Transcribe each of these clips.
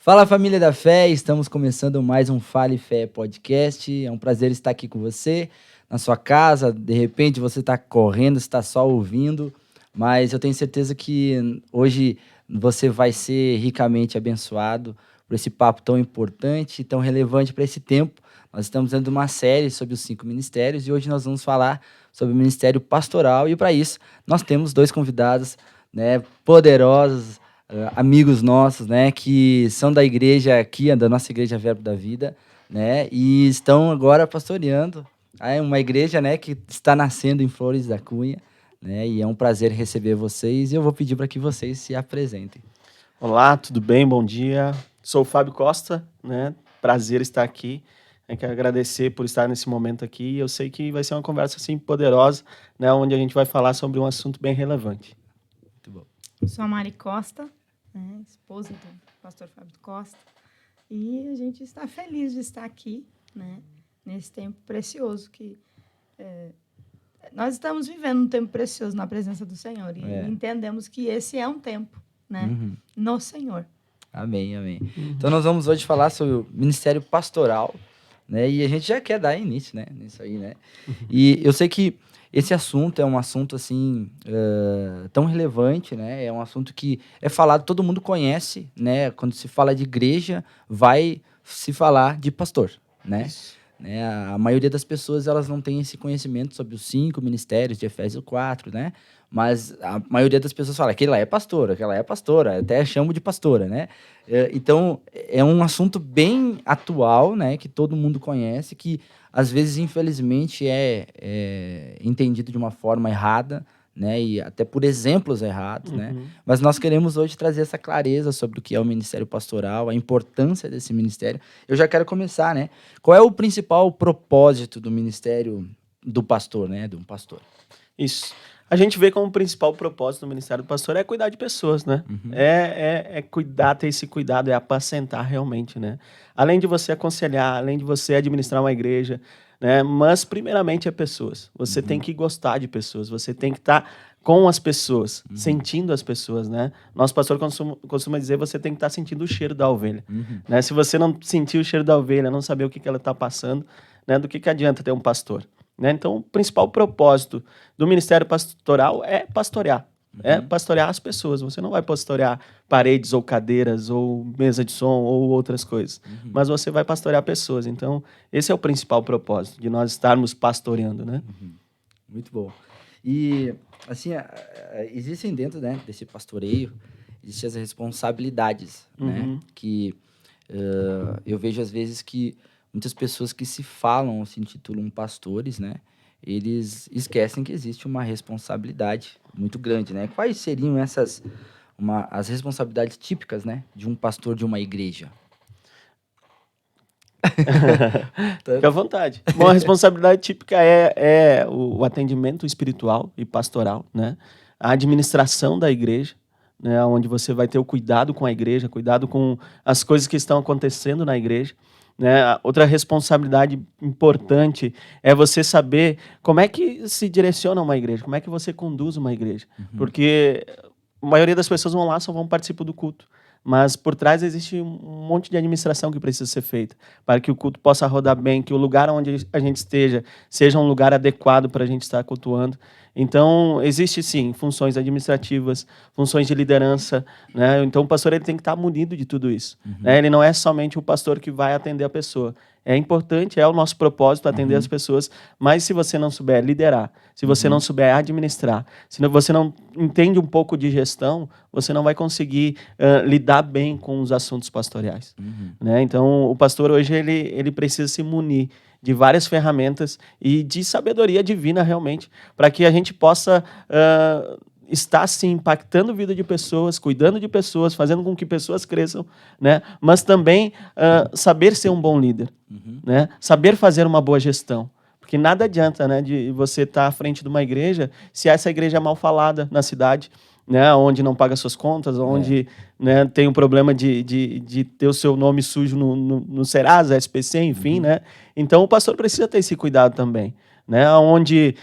Fala, família da fé, estamos começando mais um Fale Fé podcast. É um prazer estar aqui com você, na sua casa. De repente você está correndo, está só ouvindo, mas eu tenho certeza que hoje você vai ser ricamente abençoado por esse papo tão importante e tão relevante para esse tempo. Nós estamos dando uma série sobre os 5 ministérios e hoje nós vamos falar sobre o ministério pastoral. E para isso nós temos 2 convidados, né, poderosos, amigos nossos, né, que são da igreja aqui, da nossa igreja Verbo da Vida, né, e estão agora pastoreando uma igreja, né, que está nascendo em Flores da Cunha, né, e é um prazer receber vocês e eu vou pedir para que vocês se apresentem. Olá, tudo bem? Bom dia. Sou o Fábio Costa, né? Prazer estar aqui. Eu quero agradecer por estar nesse momento aqui. Eu sei que vai ser uma conversa assim poderosa, né, onde a gente vai falar sobre um assunto bem relevante. Muito bom. Eu sou a Mari Costa, né, esposa do pastor Fábio Costa, e a gente está feliz de estar aqui, né, nesse tempo precioso que nós estamos vivendo um tempo precioso na presença do Senhor e entendemos que esse é um tempo, né, no Senhor. Amém, amém. Então nós vamos hoje falar sobre o ministério pastoral, né, e a gente já quer dar início, né, nisso aí, né, e eu sei que esse assunto é um assunto, assim, tão relevante, né? É um assunto que é falado, todo mundo conhece, né? Quando se fala de igreja, vai se falar de pastor, né? Né? A maioria das pessoas, elas não tem esse conhecimento sobre os 5 ministérios de Efésios 4, né? Mas a maioria das pessoas fala, aquela é pastora, até chamo de pastora, né? Então, é um assunto bem atual, né? Que todo mundo conhece, que às vezes, infelizmente, é entendido de uma forma errada, né? E até por exemplos errados, né? Mas nós queremos hoje trazer essa clareza sobre o que é o ministério pastoral, a importância desse ministério. Eu já quero começar, né? Qual é o principal propósito do ministério do pastor, né? De um pastor? Isso. A gente vê como o principal propósito do ministério do pastor é cuidar de pessoas, né? É cuidar, ter esse cuidado, é apacentar realmente, né? Além de você aconselhar, além de você administrar uma igreja, né? Mas primeiramente é pessoas. Você tem que gostar de pessoas, você tem que estar com as pessoas, sentindo as pessoas, né? Nosso pastor costuma dizer, você tem que estar sentindo o cheiro da ovelha, né? Se você não sentir o cheiro da ovelha, não saber o que ela está passando, né? Do que adianta ter um pastor? Né? Então, o principal propósito do ministério pastoral é pastorear. É pastorear as pessoas. Você não vai pastorear paredes ou cadeiras ou mesa de som ou outras coisas. Mas você vai pastorear pessoas. Então, esse é o principal propósito de nós estarmos pastoreando, né? Muito bom. E, assim, existem dentro, né, desse pastoreio, existem as responsabilidades, né? Que eu vejo, às vezes, que muitas pessoas que se falam, se intitulam pastores, né? Eles esquecem que existe uma responsabilidade muito grande, né? Quais seriam as responsabilidades típicas, né, de um pastor de uma igreja? Fique à vontade. Bom, a responsabilidade típica é o atendimento espiritual e pastoral, né? A administração da igreja, né? Onde você vai ter o cuidado com a igreja, cuidado com as coisas que estão acontecendo na igreja. Né? Outra responsabilidade importante é você saber como é que se direciona uma igreja, como é que você conduz uma igreja. Porque a maioria das pessoas vão lá, só vão participar do culto. Mas por trás existe um monte de administração que precisa ser feita para que o culto possa rodar bem, que o lugar onde a gente esteja seja um lugar adequado para a gente estar cultuando. Então, existe sim funções administrativas, funções de liderança, né? Então, o pastor ele tem que estar munido de tudo isso. Né? Ele não é somente o pastor que vai atender a pessoa. É importante, é o nosso propósito atender as pessoas, mas se você não souber liderar, se você não souber administrar, se você não entende um pouco de gestão, você não vai conseguir lidar bem com os assuntos pastorais. Né? Então, o pastor hoje ele precisa se munir de várias ferramentas e de sabedoria divina realmente, para que a gente possa estar assim, impactando a vida de pessoas, cuidando de pessoas, fazendo com que pessoas cresçam, né? Mas também saber ser um bom líder, né? Saber fazer uma boa gestão. Porque nada adianta, né, de você estar à frente de uma igreja se essa igreja é mal falada na cidade, né, onde não paga suas contas, onde né, tem um problema de ter o seu nome sujo no Serasa, SPC, enfim. Né? Então, o pastor precisa ter esse cuidado também, né, onde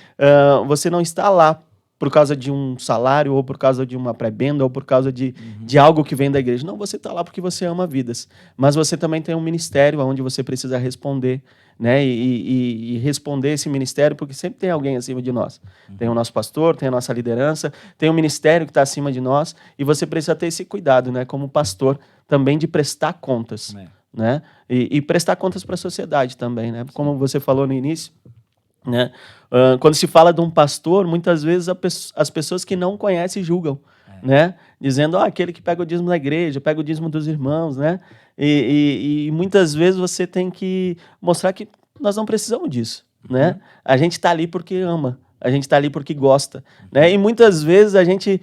você não está lá por causa de um salário, ou por causa de uma pré-benda, ou por causa de algo que vem da igreja. Não, você está lá porque você ama vidas. Mas você também tem um ministério onde você precisa responder, né? E responder esse ministério, porque sempre tem alguém acima de nós. Tem o nosso pastor, tem a nossa liderança, tem o ministério que está acima de nós, e você precisa ter esse cuidado, né? Como pastor, também de prestar contas. Né? E prestar contas para a sociedade também, né? Como você falou no início, né? Quando se fala de um pastor, muitas vezes as pessoas que não conhecem julgam, né? Dizendo, aquele que pega o dízimo da igreja, pega o dízimo dos irmãos, né? E muitas vezes você tem que mostrar que nós não precisamos disso, né? A gente está ali porque ama, a gente está ali porque gosta, né? E muitas vezes a gente,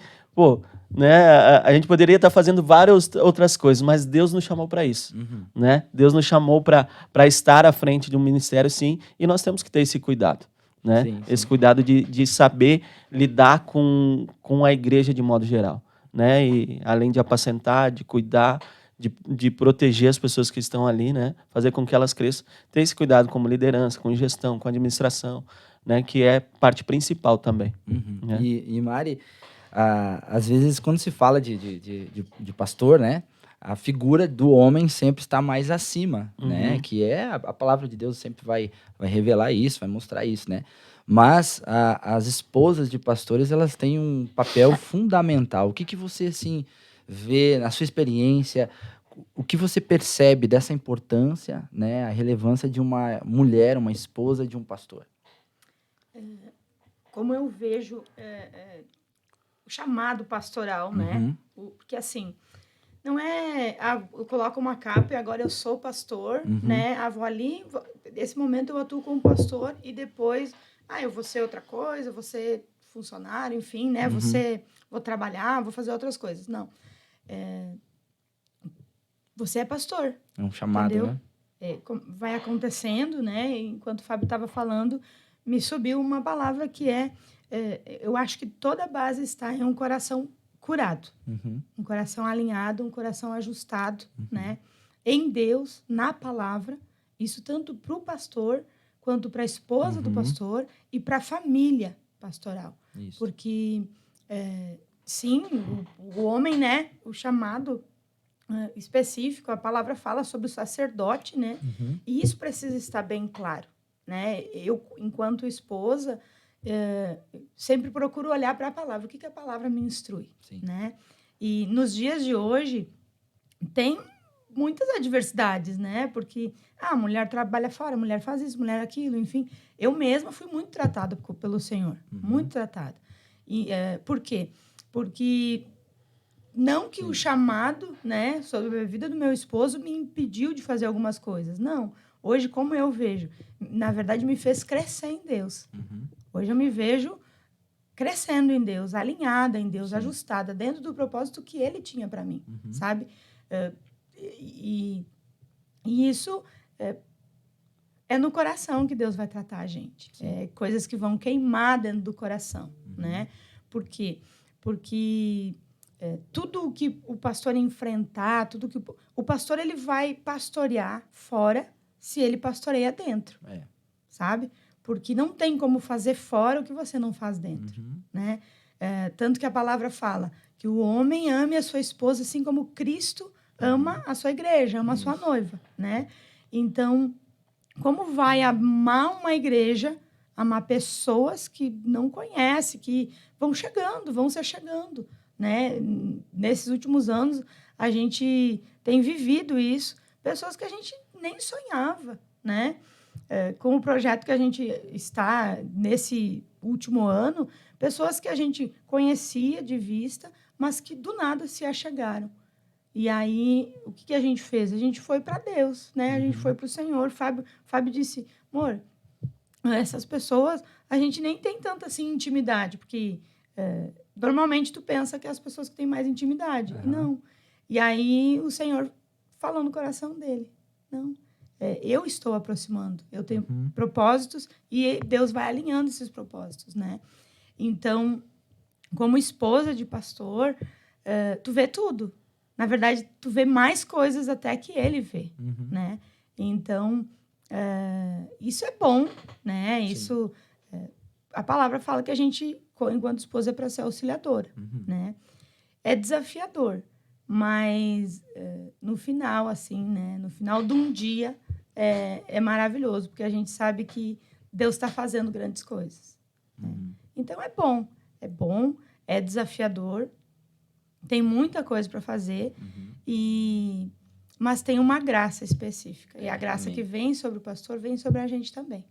né? A gente poderia estar fazendo várias outras coisas, mas Deus nos chamou para isso, né? Deus nos chamou para estar à frente de um ministério, sim, e nós temos que ter esse cuidado, né? Sim. Esse cuidado de saber lidar com a igreja de modo geral, né? E além de apacentar, de cuidar, de proteger as pessoas que estão ali, né? Fazer com que elas cresçam, ter esse cuidado como liderança, com gestão, com administração, né? Que é parte principal também. Né? E Mari, às vezes, quando se fala de pastor, né, a figura do homem sempre está mais acima, né, que a palavra de Deus sempre vai revelar isso, vai mostrar isso, né, mas as esposas de pastores, elas têm um papel fundamental. O que você, assim, vê na sua experiência, o que você percebe dessa importância, né, a relevância de uma mulher, uma esposa de um pastor? Como eu vejo o chamado pastoral, né? Porque, assim, não é... eu coloco uma capa e agora eu sou pastor, né? Vou ali, nesse momento eu atuo como pastor e depois, eu vou ser outra coisa, vou ser funcionário, enfim, né? Vou trabalhar, vou fazer outras coisas. Não. Você é pastor. É um chamado, entendeu? Né? Vai acontecendo, né? Enquanto o Fábio estava falando, me subiu uma palavra que eu acho que toda a base está em um coração curado, um coração alinhado, um coração ajustado, né? Em Deus, na palavra, isso tanto para o pastor, quanto para a esposa do pastor e para a família pastoral. Isso. Porque, sim, o homem, né? O chamado específico, a palavra fala sobre o sacerdote, né? E isso precisa estar bem claro. Né? Eu, enquanto esposa, sempre procuro olhar para a palavra. O que a palavra me instrui? Né? E nos dias de hoje, tem muitas adversidades, né? Porque a mulher trabalha fora, a mulher faz isso, a mulher aquilo, enfim. Eu mesma fui muito tratada pelo Senhor, muito tratada. E, por quê? Porque não que o chamado, né, sobre a vida do meu esposo me impediu de fazer algumas coisas, não. Hoje, como eu vejo, na verdade, me fez crescer em Deus. Hoje eu me vejo crescendo em Deus, alinhada em Deus, ajustada, dentro do propósito que Ele tinha para mim, sabe? E isso é no coração que Deus vai tratar a gente. Coisas que vão queimar dentro do coração, né? Por quê? Porque tudo o que o pastor enfrentar, tudo que o pastor ele vai pastorear fora, se ele pastoreia dentro, sabe? Porque não tem como fazer fora o que você não faz dentro, né? Tanto que a palavra fala que o homem ame a sua esposa assim como Cristo ama a sua igreja, ama a sua noiva, né? Então, como vai amar uma igreja, amar pessoas que não conhece, que vão se chegando, né? Nesses últimos anos, a gente tem vivido isso, pessoas que a gente nem sonhava, né? Com o projeto que a gente está nesse último ano, pessoas que a gente conhecia de vista, mas que do nada se achegaram. E aí, o que a gente fez? A gente foi para Deus, né? A gente foi para o Senhor. Fábio disse, amor, essas pessoas, a gente nem tem tanta assim, intimidade, porque normalmente tu pensa que é as pessoas que têm mais intimidade. E não. E aí, o Senhor falou no coração dele, não. Eu estou aproximando, eu tenho propósitos e Deus vai alinhando esses propósitos, né? Então, como esposa de pastor, tu vê tudo. Na verdade, tu vê mais coisas até que ele vê, né? Então, isso é bom, né? Isso, a palavra fala que a gente enquanto esposa, é para ser auxiliadora, né? É desafiador, mas no final, assim, né? No final de um dia, é maravilhoso, porque a gente sabe que Deus está fazendo grandes coisas. Né? Então, é bom, é desafiador, tem muita coisa para fazer, mas tem uma graça específica. E a graça que vem sobre o pastor, vem sobre a gente também.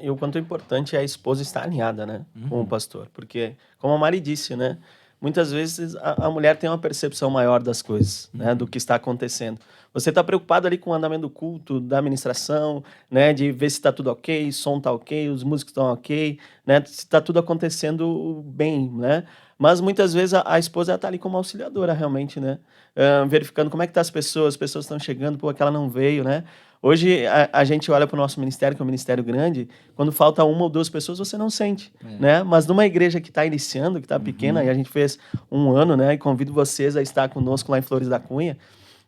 E o quanto é importante é a esposa estar alinhada, né, com o pastor. Porque, como a Mari disse, né, muitas vezes a mulher tem uma percepção maior das coisas, né, do que está acontecendo. Você está preocupado ali com o andamento do culto, da administração, né, de ver se está tudo ok, o som está ok, os músicos estão ok, né, se está tudo acontecendo bem, né? Mas muitas vezes a esposa está ali como auxiliadora, realmente, né? Verificando como é que tá as pessoas estão chegando, pô, aquela não veio, né? Hoje a gente olha para o nosso ministério, que é um ministério grande, quando falta 1 ou 2 pessoas, você não sente, né? Mas numa igreja que está iniciando, que está pequena, e a gente fez 1 ano, né? E convido vocês a estar conosco lá em Flores da Cunha,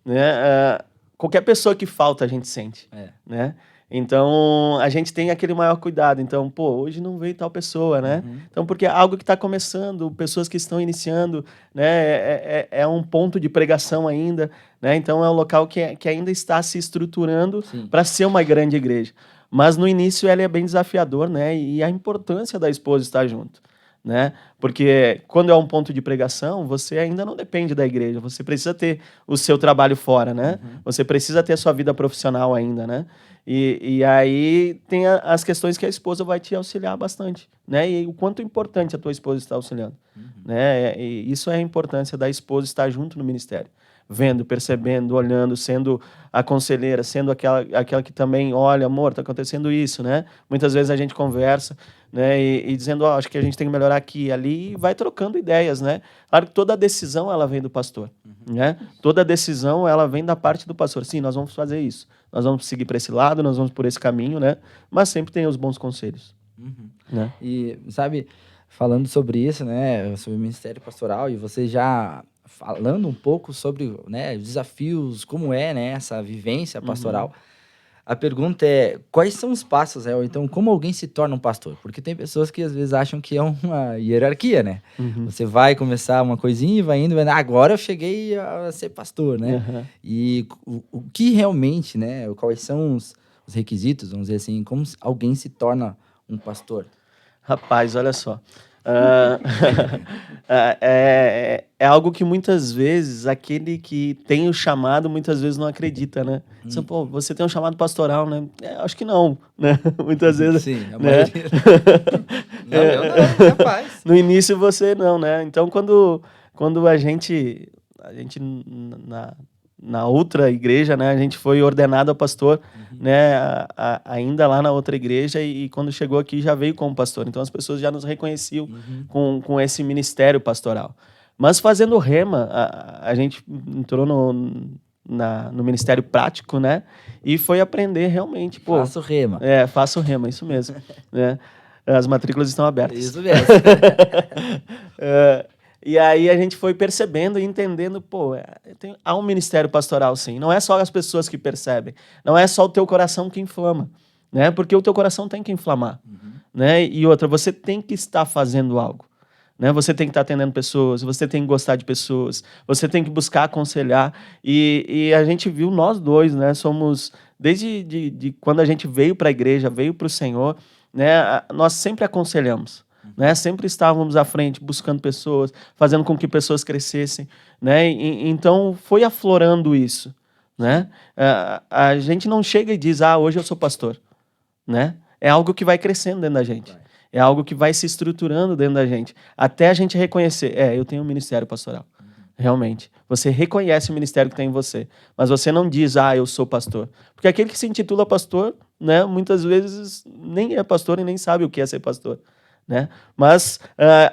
né? Qualquer pessoa que falta, a gente sente, né? Então, a gente tem aquele maior cuidado. Então, pô, hoje não veio tal pessoa, né? Então, porque é algo que está começando, pessoas que estão iniciando, né? É um ponto de pregação ainda, né? Então, é um local que ainda está se estruturando para ser uma grande igreja. Mas, no início, ele é bem desafiador, né? E a importância da esposa estar junto, né? Porque quando é um ponto de pregação, você ainda não depende da igreja, você precisa ter o seu trabalho fora, né? Você precisa ter a sua vida profissional ainda, né? E aí tem as questões que a esposa vai te auxiliar bastante, né? E o quanto é importante a tua esposa estar auxiliando, né? E isso é a importância da esposa estar junto no ministério, vendo, percebendo, olhando, sendo a conselheira, sendo aquela que também, olha, amor, está acontecendo isso, né? Muitas vezes a gente conversa, né? E dizendo, acho que a gente tem que melhorar aqui e ali, e vai trocando ideias, né? Claro que toda a decisão, ela vem do pastor, né? Toda a decisão, ela vem da parte do pastor. Sim, nós vamos fazer isso. Nós vamos seguir para esse lado, nós vamos por esse caminho, né? Mas sempre tem os bons conselhos. Né? E, sabe, falando sobre isso, né? Sobre o ministério pastoral, e você já falando um pouco sobre, né, os desafios, como é, né, essa vivência pastoral. A pergunta é, quais são os passos, né? Ou então, como alguém se torna um pastor? Porque tem pessoas que às vezes acham que é uma hierarquia, né? Você vai começar uma coisinha e vai indo, agora eu cheguei a ser pastor, né? E o que realmente, né? Quais são os requisitos, vamos dizer assim, como alguém se torna um pastor? Rapaz, olha só. É algo que muitas vezes aquele que tem o chamado muitas vezes não acredita, né? Então, pô, você tem um chamado pastoral, né? Acho que não, né? Muitas vezes. Sim, a né? maioria. Não, eu não, capaz. No início você não, né? Então quando a gente na outra igreja, né? A gente foi ordenado a pastor, né? Ainda lá na outra igreja e quando chegou aqui já veio como pastor. Então as pessoas já nos reconheciam com esse ministério pastoral. Mas fazendo rema, a gente entrou no ministério prático, né? E foi aprender realmente. Pô, Faço rema. Faço rema, isso mesmo. Né? As matrículas estão abertas. Isso mesmo. E aí a gente foi percebendo e entendendo, pô, há um ministério pastoral sim. Não é só as pessoas que percebem. Não é só o teu coração que inflama. Né? Porque o teu coração tem que inflamar. Né? E outra, você tem que estar fazendo algo. Né? Você tem que estar atendendo pessoas, você tem que gostar de pessoas, você tem que buscar aconselhar. E a gente viu nós dois, né? Somos, desde de quando a gente veio para a igreja, veio para o Senhor, né? Nós sempre aconselhamos. Né? Sempre estávamos à frente, buscando pessoas, fazendo com que pessoas crescessem. Né? Então, foi aflorando isso. Né? A gente não chega e diz, hoje eu sou pastor. Né? É algo que vai crescendo dentro da gente. É algo que vai se estruturando dentro da gente. Até a gente reconhecer, eu tenho um ministério pastoral. Realmente. Você reconhece o ministério que tem em você. Mas você não diz, eu sou pastor. Porque aquele que se intitula pastor, né, muitas vezes nem é pastor e nem sabe o que é ser pastor. Né? Mas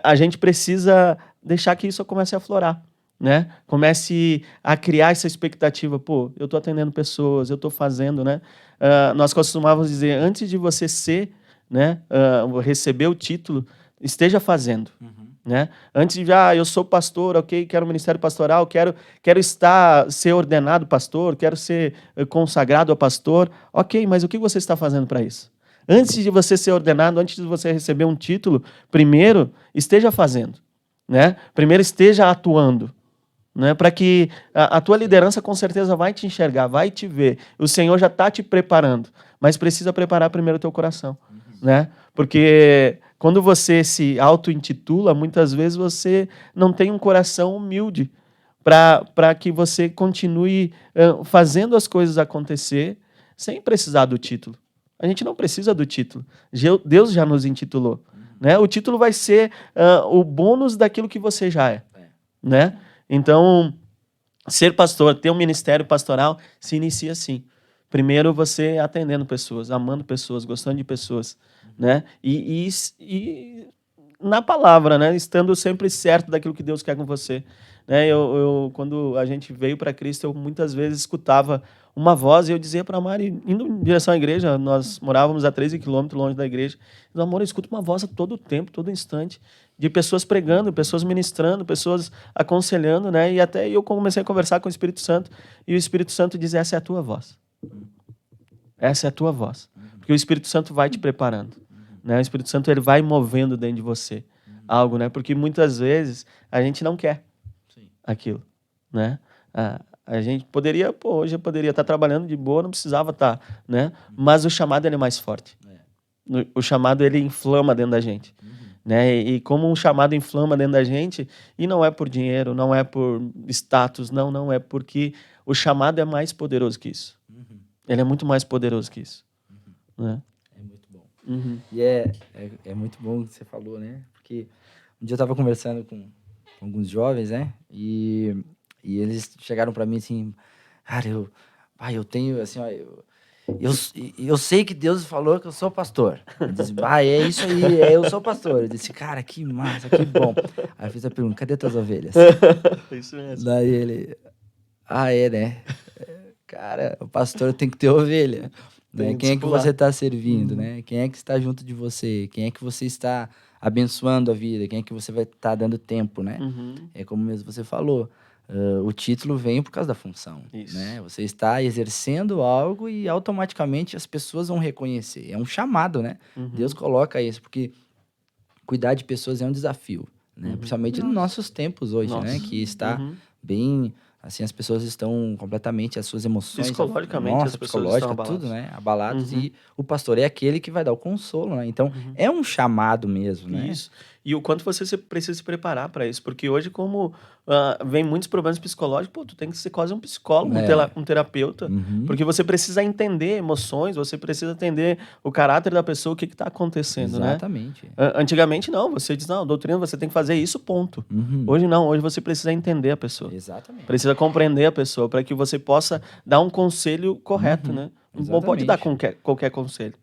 a gente precisa deixar que isso comece a aflorar. Né? Comece a criar essa expectativa. Pô, eu estou atendendo pessoas, eu estou fazendo. Né? Nós costumávamos dizer, antes de você ser, né, receber o título, esteja fazendo. Né? Antes de, eu sou pastor, ok, quero um ministério pastoral, quero ser ordenado pastor, quero ser consagrado a pastor. Ok, mas o que você está fazendo para isso? Antes de você ser ordenado, antes de você receber um título, primeiro esteja fazendo, né? Primeiro esteja atuando, né? Para que a tua liderança com certeza vai te enxergar, vai te ver. O Senhor já está te preparando, mas precisa preparar primeiro o teu coração, né? Porque quando você se auto-intitula, muitas vezes você não tem um coração humilde para que você continue fazendo as coisas acontecer sem precisar do título. A gente não precisa do título. Deus já nos intitulou, né? O título vai ser o bônus daquilo que você já é, né? Então, ser pastor, ter um ministério pastoral, se inicia assim. Primeiro você atendendo pessoas, amando pessoas, gostando de pessoas, né? E na palavra, né? Estando sempre certo daquilo que Deus quer com você. Né? Quando a gente veio para Cristo, eu muitas vezes escutava uma voz e eu dizia para a Mari, indo em direção à igreja, nós morávamos a 13 quilômetros longe da igreja, eu, amor, eu escuto uma voz a todo tempo, todo instante, de pessoas pregando, pessoas ministrando, pessoas aconselhando, né? E até eu comecei a conversar com o Espírito Santo, e o Espírito Santo diz, essa é a tua voz. Essa é a tua voz. Porque o Espírito Santo vai te preparando. Né? O Espírito Santo ele vai movendo dentro de você algo, né? Porque muitas vezes a gente não quer aquilo, né? A gente poderia, hoje eu poderia estar trabalhando de boa, não precisava estar, né? Mas o chamado ele é mais forte. O chamado ele inflama dentro da gente, né? E como um chamado inflama dentro da gente, e não é por dinheiro, não é por status, não é porque o chamado é mais poderoso que isso. Ele é muito mais poderoso que isso, né? É muito bom. E é muito bom o que você falou, né? Porque um dia eu estava conversando com alguns jovens, né? E eles chegaram para mim assim, cara, eu tenho, assim, ó, eu sei que Deus falou que eu sou pastor. Eu disse, é isso aí, eu sou pastor. Eu disse, cara, que massa, que bom. Aí eu fiz a pergunta, cadê tuas ovelhas? Isso mesmo. Daí ele, né? Cara, o pastor tem que ter ovelha. Né? Quem é que você está servindo, né? Quem é que está junto de você? Quem é que você está abençoando a vida? Quem é que você vai estar dando tempo, né? É como mesmo você falou, o título vem por causa da função, né? Você está exercendo algo e automaticamente as pessoas vão reconhecer. É um chamado, né? Deus coloca isso, porque cuidar de pessoas é um desafio, né? Principalmente nos nossos tempos hoje, né? Que está bem... Assim, as pessoas estão completamente, as suas emoções... Psicologicamente, as pessoas estão abaladas. Tudo, né? Abalados. E o pastor é aquele que vai dar o consolo, né? Então, é um chamado mesmo, né? Isso. E o quanto você precisa se preparar para isso. Porque hoje, como vem muitos problemas psicológicos, tu tem que ser quase um psicólogo, um terapeuta. Porque você precisa entender emoções, você precisa entender o caráter da pessoa, o que está acontecendo, Exatamente. né? Antigamente, não. Você diz, não, doutrina, você tem que fazer isso, ponto. Hoje, não. Hoje, você precisa entender a pessoa. Exatamente. Precisa compreender a pessoa para que você possa dar um conselho correto, né? Não pode dar qualquer conselho.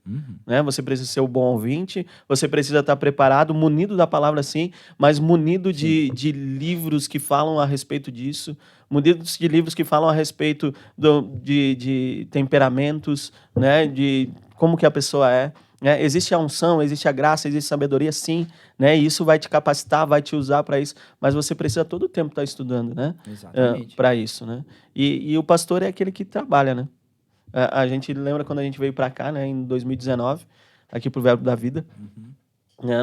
Né? Você precisa ser o bom ouvinte, você precisa estar preparado, munido da palavra sim, mas munido de livros que falam a respeito disso, munido de livros que falam a respeito de temperamentos, né? De como que a pessoa é. Né? Existe a unção, existe a graça, existe a sabedoria, sim, né? E isso vai te capacitar, vai te usar para isso, mas você precisa todo o tempo estar estudando, né? Exatamente. Para isso, né? E o pastor é aquele que trabalha, né? A gente lembra quando a gente veio para cá, né, em 2019, aqui pro Verbo da Vida.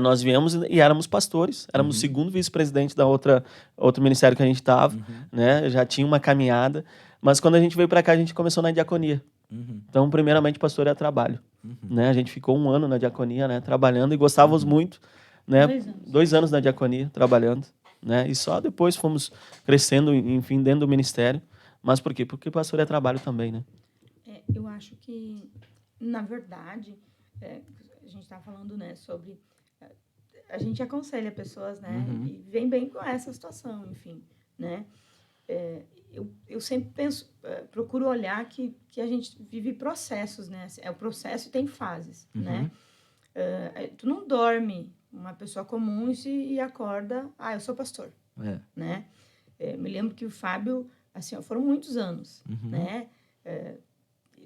Nós viemos e éramos pastores, éramos o segundo vice-presidente da outro ministério que a gente estava, né? Já tinha uma caminhada, mas quando a gente veio para cá, a gente começou na diaconia. Então, primeiramente, pastor é trabalho, né? A gente ficou 1 ano na diaconia, né, trabalhando e gostávamos muito, né? 2 anos na diaconia trabalhando, né? E só depois fomos crescendo, enfim, dentro do ministério. Mas por quê? Porque pastor é trabalho também, né? Eu acho que, na verdade, a gente está falando, né, sobre... A gente aconselha pessoas, né, e vem bem com essa situação, enfim, né? Eu sempre penso, procuro olhar que a gente vive processos, né? O processo tem fases, né? Tu não dorme uma pessoa comum e acorda, eu sou pastor, né? Me lembro que o Fábio, assim, foram muitos anos, né?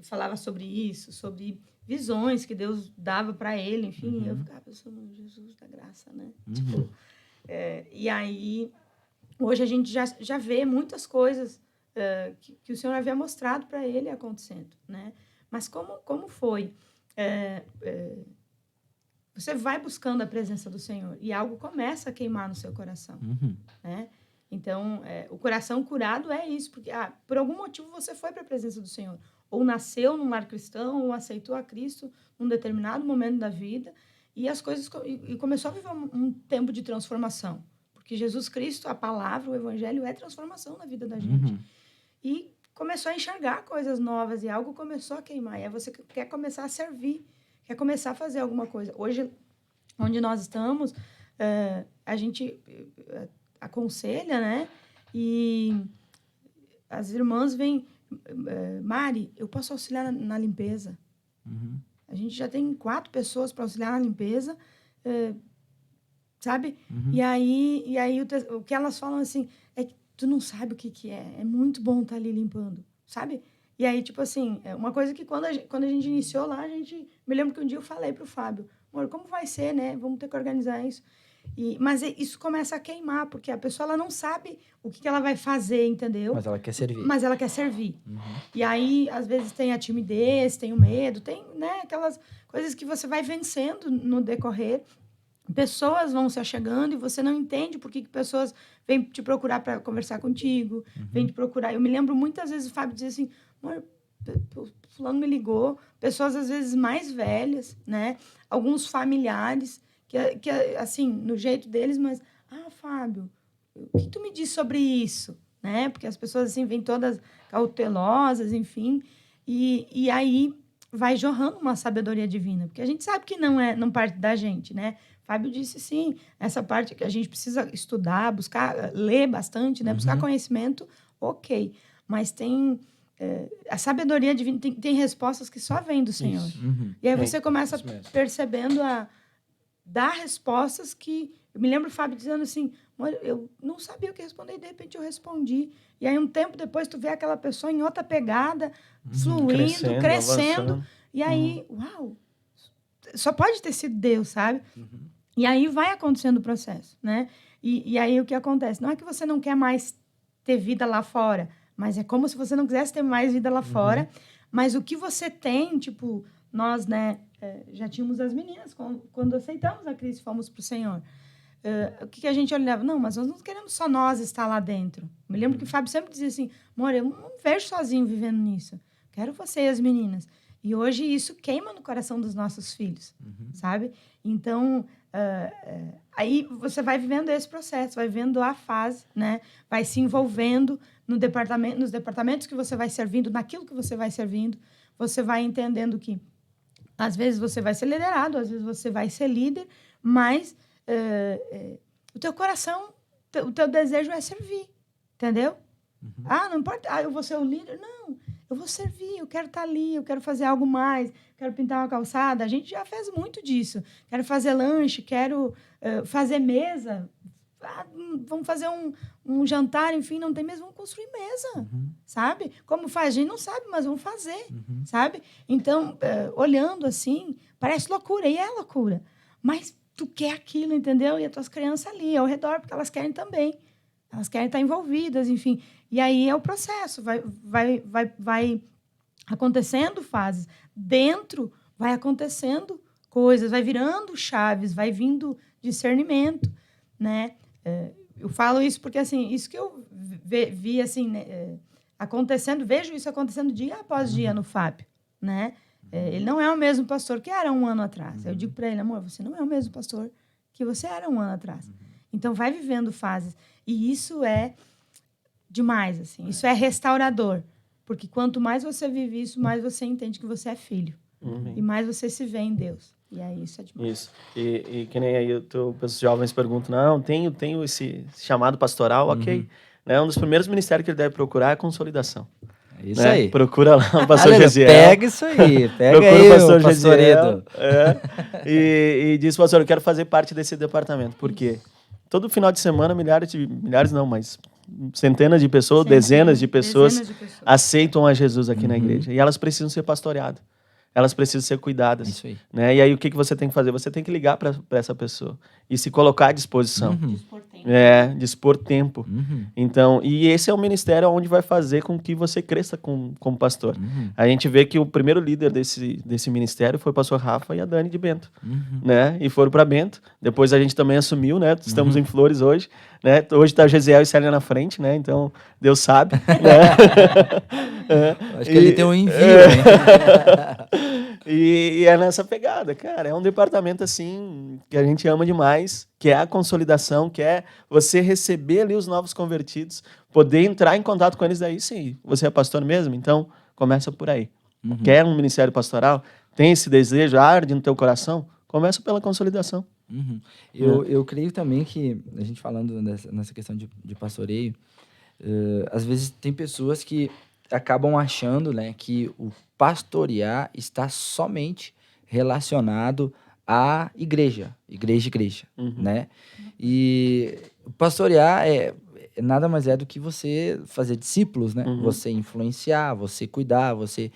Falava sobre isso, sobre visões que Deus dava para ele, enfim, eu ficava pensando, Jesus da graça, né? Tipo, e aí, hoje a gente já vê muitas coisas que o Senhor havia mostrado para ele acontecendo, né? Mas como foi você vai buscando a presença do Senhor e algo começa a queimar no seu coração, né? Então, o coração curado é isso, porque por algum motivo você foi para a presença do Senhor, ou nasceu num lar cristão, ou aceitou a Cristo num determinado momento da vida, e as coisas e começou a viver um tempo de transformação, porque Jesus Cristo, a palavra, o evangelho é transformação na vida da gente. E começou a enxergar coisas novas e algo começou a queimar. E aí você quer começar a servir, quer começar a fazer alguma coisa. Hoje, onde nós estamos, a gente aconselha, né? E as irmãs vêm, Mari, eu posso auxiliar na limpeza. A gente já tem 4 pessoas para auxiliar na limpeza, sabe? E aí o que elas falam assim, é que tu não sabe o que é. É muito bom estar ali limpando, sabe? E aí, tipo assim, uma coisa que quando a gente iniciou lá, me lembro que um dia eu falei pro Fábio, amor, como vai ser, né? Vamos ter que organizar isso. Mas isso começa a queimar, porque a pessoa ela não sabe o que ela vai fazer, entendeu? Mas ela quer servir. E aí, às vezes, tem a timidez, tem o medo, tem, né, aquelas coisas que você vai vencendo no decorrer. Pessoas vão se achegando e você não entende por que pessoas vêm te procurar para conversar contigo, vêm te procurar. Eu me lembro muitas vezes o Fábio dizia assim, amor, fulano me ligou, pessoas às vezes mais velhas, né? Alguns familiares, que assim, no jeito deles, mas, Fábio, o que tu me diz sobre isso? Né? Porque as pessoas assim vêm todas cautelosas, enfim, e aí vai jorrando uma sabedoria divina, porque a gente sabe que não parte da gente, né? Fábio disse, sim, essa parte que a gente precisa estudar, buscar, ler bastante, né? Buscar conhecimento, ok. Mas tem... a sabedoria divina tem respostas que só vêm do Senhor. E aí você começa percebendo dar respostas que... Eu me lembro o Fábio dizendo assim, eu não sabia o que responder e de repente eu respondi. E aí um tempo depois tu vê aquela pessoa em outra pegada, fluindo, crescendo. E aí, uau! Só pode ter sido Deus, sabe? E aí vai acontecendo o processo, né? E aí o que acontece? Não é que você não quer mais ter vida lá fora, mas é como se você não quisesse ter mais vida lá fora. Mas o que você tem, tipo, nós, né, já tínhamos as meninas, quando aceitamos a Cristo, fomos para o Senhor. O que a gente olhava? Não, mas nós não queremos só nós estar lá dentro. Me lembro que o Fábio sempre dizia assim, amor, eu não me vejo sozinho vivendo nisso. Quero você e as meninas. E hoje isso queima no coração dos nossos filhos, sabe? Então, aí você vai vivendo esse processo, vai vendo a fase, né? Vai se envolvendo nos departamentos que você vai servindo, naquilo que você vai servindo. Você vai entendendo que, às vezes, você vai ser liderado, às vezes você vai ser líder, mas o teu coração, o teu desejo é servir, entendeu? Não importa, eu vou ser o líder. Não, eu vou servir, eu quero estar ali, eu quero fazer algo mais, quero pintar uma calçada. A gente já fez muito disso. Quero fazer lanche, quero fazer mesa. Vamos fazer um jantar, enfim, não tem mesa, vamos construir mesa, sabe? Como faz? A gente não sabe, mas vamos fazer, sabe? Então, olhando assim, parece loucura, e é loucura. Mas tu quer aquilo, entendeu? E as tuas crianças ali, ao redor, porque elas querem também. Elas querem estar envolvidas, enfim. E aí é o processo, vai acontecendo fases. Dentro vai acontecendo coisas, vai virando chaves, vai vindo discernimento, né? Eu falo isso porque, assim, isso que eu vi assim, né, acontecendo, vejo isso acontecendo dia após dia no Fábio, né? Ele não é o mesmo pastor que era um ano atrás. Eu digo para ele, amor, você não é o mesmo pastor que você era um ano atrás. Então, vai vivendo fases. E isso é demais, assim. Isso é restaurador. Porque quanto mais você vive isso, mais você entende que você é filho. E mais você se vê em Deus. E aí, isso é demais. Isso. E que nem aí os jovens perguntam, não, tenho esse chamado pastoral, ok. Né? Um dos primeiros ministérios que ele deve procurar é a consolidação. Isso, né? aí. Procura lá o pastor Gesiel. Pega isso aí. Pega procura aí o pastor Gesiel. E diz, pastor, eu quero fazer parte desse departamento. Por quê? Todo final de semana, mas centenas de pessoas, dezenas de pessoas aceitam a Jesus aqui na igreja. E elas precisam ser pastoreadas. elas precisam ser cuidadas. Isso aí. Né? E aí o que você tem que fazer? Você tem que ligar para essa pessoa e se colocar à disposição. Dispor tempo. Dispor tempo. Então, e esse é o ministério onde vai fazer com que você cresça como pastor. A gente vê que o primeiro líder desse ministério foi o pastor Rafa e a Dani de Bento. Né? E foram para Bento. Depois a gente também assumiu, né? Estamos em Flores hoje. Né? Hoje está Gesiel e Célia na frente, né? Então, Deus sabe. Né? Acho que ele tem um envio, hein? E é nessa pegada, cara. É um departamento, assim, que a gente ama demais, que é a consolidação, que é você receber ali os novos convertidos, poder entrar em contato com eles daí, sim. Você é pastor mesmo? Então, começa por aí. Quer um ministério pastoral? Tem esse desejo, arde no teu coração? Começa pela consolidação. Eu creio também que, a gente falando nessa questão de pastoreio, às vezes tem pessoas que acabam achando, né, que o pastorear está somente relacionado à igreja, né? E pastorear é nada mais é do que você fazer discípulos, né? Você influenciar, você cuidar, você...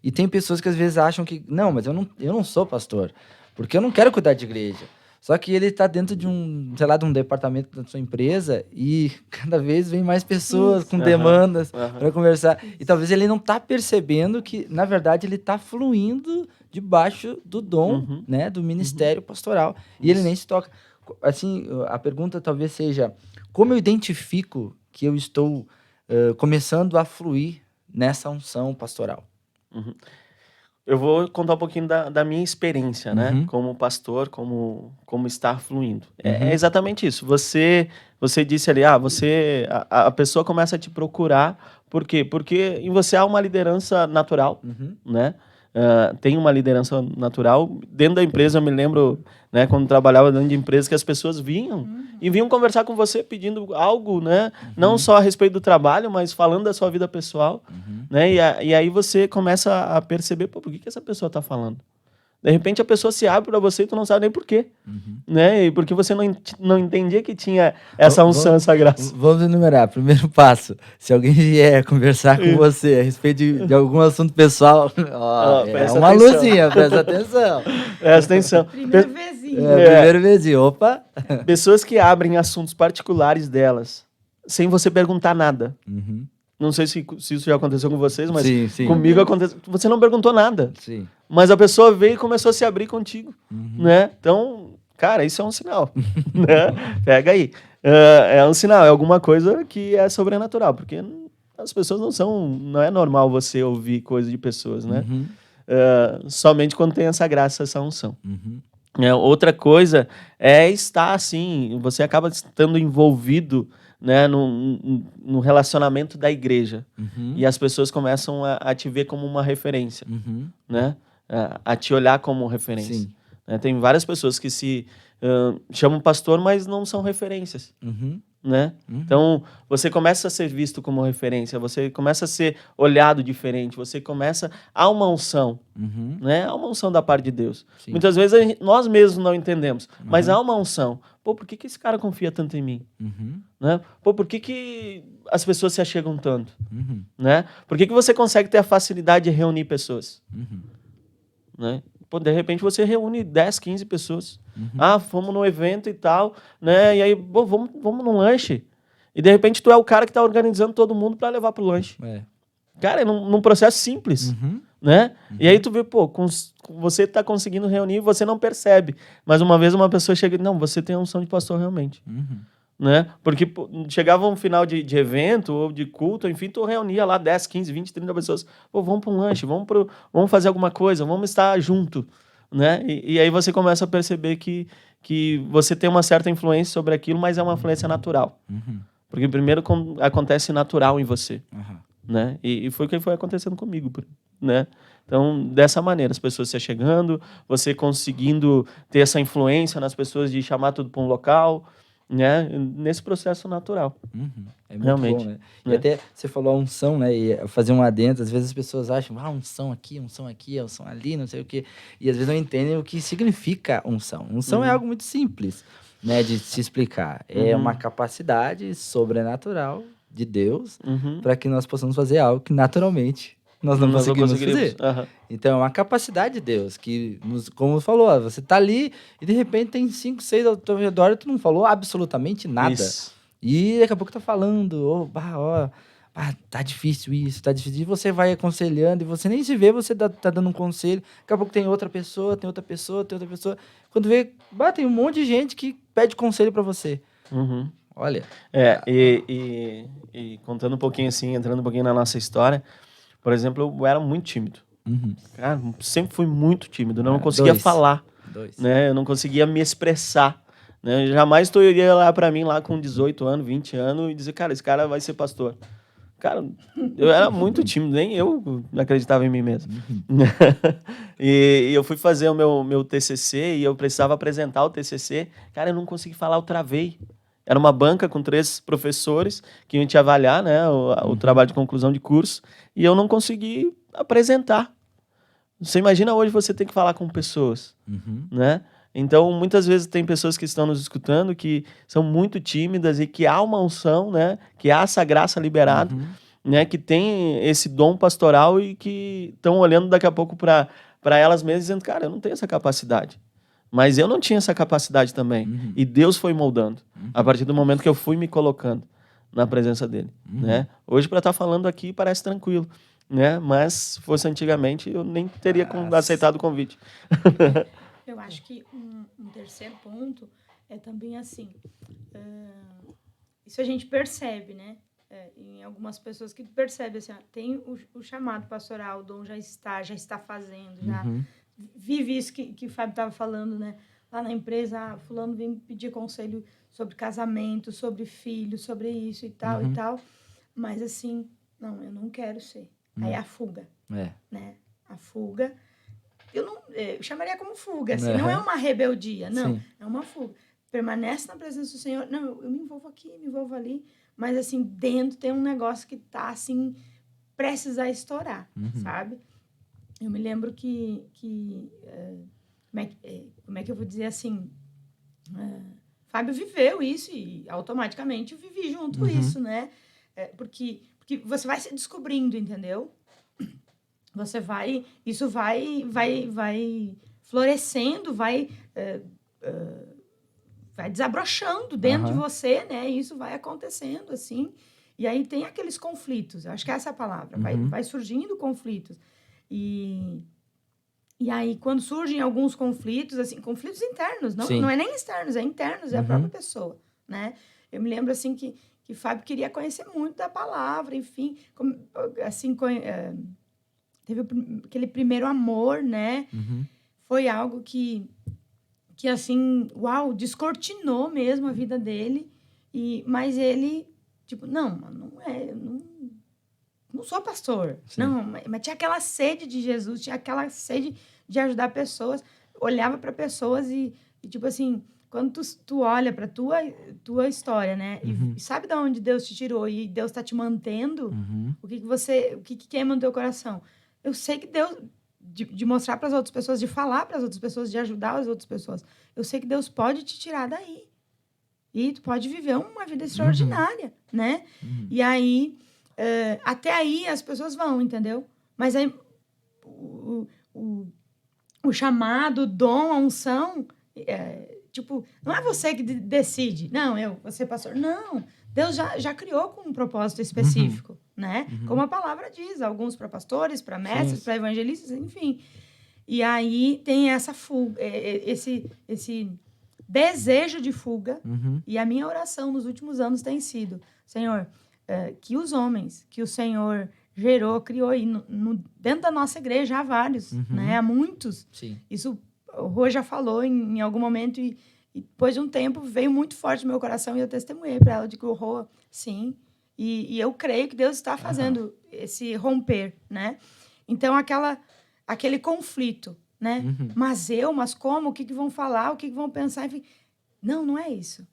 E tem pessoas que às vezes acham que, não, mas eu não sou pastor, porque eu não quero cuidar de igreja. Só que ele está dentro de um, sei lá, de um departamento da sua empresa e cada vez vem mais pessoas com demandas para conversar. E talvez ele não está percebendo que, na verdade, ele está fluindo debaixo do dom, né, do ministério pastoral. E ele nem se toca. Assim, a pergunta talvez seja, como eu identifico que eu estou começando a fluir nessa unção pastoral? Eu vou contar um pouquinho da minha experiência, né? Como pastor, como estar fluindo. É exatamente isso. Você disse ali, a pessoa começa a te procurar. Por quê? Porque em você há uma liderança natural, né? Tem uma liderança natural. Dentro da empresa, eu me lembro, né, quando trabalhava dentro de empresa, que as pessoas vinham e vinham conversar com você pedindo algo, né? Não só a respeito do trabalho, mas falando da sua vida pessoal. Né? E aí você começa a perceber, por que essa pessoa está falando? De repente a pessoa se abre para você e tu não sabe nem por quê. Né? E porque você não entendia que tinha essa unção, essa graça. Vamos enumerar. Primeiro passo, se alguém vier conversar com você a respeito de algum assunto pessoal, é uma luzinha, presta atenção. Presta atenção. Primeiro vizinho. Primeiro vizinho, opa. Pessoas que abrem assuntos particulares delas, sem você perguntar nada. Não sei se isso já aconteceu com vocês, mas sim. comigo aconteceu. Você não perguntou nada. Sim. Mas a pessoa veio e começou a se abrir contigo. Né? Então, cara, isso é um sinal. Né? Pega aí. É um sinal, é alguma coisa que é sobrenatural. Porque as pessoas não é normal você ouvir coisa de pessoas, né? Somente quando tem essa graça, essa unção. Outra coisa é estar assim, você acaba estando envolvido, né, no relacionamento da igreja. E as pessoas começam a te ver como uma referência, né? A te olhar como referência. Sim. Tem várias pessoas que se chamam pastor, mas não são referências. Né? Então, você começa a ser visto como referência, você começa a ser olhado diferente, você começa... Há uma unção, né? Há uma unção da parte de Deus. Sim. Muitas vezes nós mesmos não entendemos, mas há uma unção. Pô, por que esse cara confia tanto em mim? Né? Pô, por que as pessoas se achegam tanto? Né? Por que você consegue ter a facilidade de reunir pessoas? Né? Pô, de repente você reúne 10, 15 pessoas. Fomos num evento e tal, né? E aí, pô, vamos num lanche. E de repente tu é o cara que está organizando todo mundo para levar pro lanche. Cara, é num processo simples, né? E aí tu vê, pô, você está conseguindo reunir e você não percebe. Mas uma vez uma pessoa chega e diz, não, você tem a unção de pastor realmente. Né? Porque pô, chegava um final de evento ou de culto, enfim, tu reunia lá 10, 15, 20, 30 pessoas. Pô, vamos para um lanche, vamos fazer alguma coisa, vamos estar junto. Né? E aí você começa a perceber que você tem uma certa influência sobre aquilo, mas é uma influência natural. Porque primeiro acontece natural em você. Né? E foi o que foi acontecendo comigo. Né? Então, dessa maneira, as pessoas se achegando, você conseguindo ter essa influência nas pessoas de chamar tudo para um local, né? Nesse processo natural. É muito realmente bom, né? E até você falou a unção, né? E fazer um adendo, às vezes as pessoas acham, unção aqui, unção ali, não sei o quê. E às vezes não entendem o que significa unção. Unção é algo muito simples, né, de se explicar. É uma capacidade sobrenatural de Deus para que nós possamos fazer algo que naturalmente nós não conseguimos fazer. Uhum. Então, é uma capacidade de Deus, que, como falou, ó, você tá ali e de repente tem 5, 6 ao teu redor e tu não falou absolutamente nada. Isso. E daqui a pouco tá falando, tá difícil isso, tá difícil. E você vai aconselhando e você nem se vê, você tá dando um conselho. Daqui a pouco tem outra pessoa, tem outra pessoa, tem outra pessoa. Quando vê, tem um monte de gente que pede conselho para você. Uhum. Olha. E contando um pouquinho assim, entrando um pouquinho na nossa história, por exemplo, eu era muito tímido. Uhum. Cara, sempre fui muito tímido, não conseguia falar. Né? Eu não conseguia me expressar. Né? Jamais tu iria lá para mim lá com 18 anos, 20 anos e dizer, cara, esse cara vai ser pastor. Cara, eu era muito tímido, nem eu acreditava em mim mesmo. E eu fui fazer o meu TCC e eu precisava apresentar o TCC. Cara, eu não consegui falar, eu travei. Era uma banca com 3 professores que iam te avaliar, né, o trabalho de conclusão de curso, e eu não consegui apresentar. Você imagina hoje você ter que falar com pessoas, né? Então, muitas vezes tem pessoas que estão nos escutando que são muito tímidas e que há uma unção, né? Que há essa graça liberada, né? Que tem esse dom pastoral e que estão olhando daqui a pouco para elas mesmas dizendo, cara, eu não tenho essa capacidade. Mas eu não tinha essa capacidade também. E Deus foi moldando. A partir do momento que eu fui me colocando na presença dele, né? Hoje, para estar falando aqui, parece tranquilo, né? Mas se fosse antigamente, eu nem teria aceitado o convite. Eu acho que um terceiro ponto é também assim, isso a gente percebe, né? Em algumas pessoas que percebem assim, tem o chamado pastoral, o dom já está fazendo, já vive isso que o Fábio estava falando, né? Lá na empresa, fulano vem pedir conselho sobre casamento, sobre filho, sobre isso e tal, mas assim, não, eu não quero ser. Aí a fuga, né? A fuga... Eu chamaria como fuga, assim, não é uma rebeldia, não, é uma fuga. Permanece na presença do Senhor, não, eu me envolvo aqui, me envolvo ali, mas, assim, dentro tem um negócio que tá, assim, prestes a estourar, sabe? Eu me lembro que como é que eu vou dizer assim, Fábio viveu isso e automaticamente eu vivi junto isso, né? Porque você vai se descobrindo, entendeu? Você isso vai florescendo, vai desabrochando dentro de você, né? E isso vai acontecendo, assim. E aí tem aqueles conflitos, eu acho que é essa a palavra, vai surgindo conflitos. E aí, quando surgem alguns conflitos, assim, conflitos internos, não é nem externos, é internos, é a própria pessoa, né? Eu me lembro, assim, que Fábio queria conhecer muito da palavra, enfim, assim, teve aquele primeiro amor, né? Foi algo que assim, descortinou mesmo a vida dele. Mas ele, tipo, não sou pastor. Sim. Não, mas tinha aquela sede de Jesus, tinha aquela sede de ajudar pessoas. Olhava para pessoas e, tipo assim, quando tu olha para tua história, né? E sabe de onde Deus te tirou e Deus está te mantendo, o que queima no teu coração? Eu sei que Deus, de mostrar para as outras pessoas, de falar para as outras pessoas, de ajudar as outras pessoas. Eu sei que Deus pode te tirar daí. E tu pode viver uma vida extraordinária, né? E aí, até aí as pessoas vão, entendeu? Mas aí o chamado, o dom, a unção, tipo, não é você que decide. Não, eu vou ser pastor. Não, Deus já criou com um propósito específico, né? Como a palavra diz, alguns para pastores, para mestres, para evangelistas, enfim. E aí tem essa fuga, esse desejo de fuga. E a minha oração nos últimos anos tem sido, Senhor, que os homens que o Senhor gerou, criou, e dentro da nossa igreja há vários, né? Há muitos. Sim. Isso o Rô já falou em algum momento e depois de um tempo veio muito forte no meu coração e eu testemunhei para ela de que o Rô, sim, e eu creio que Deus está fazendo esse romper, né? Então, aquele conflito, né? Mas como? O que vão falar? O que vão pensar? Enfim, não é isso.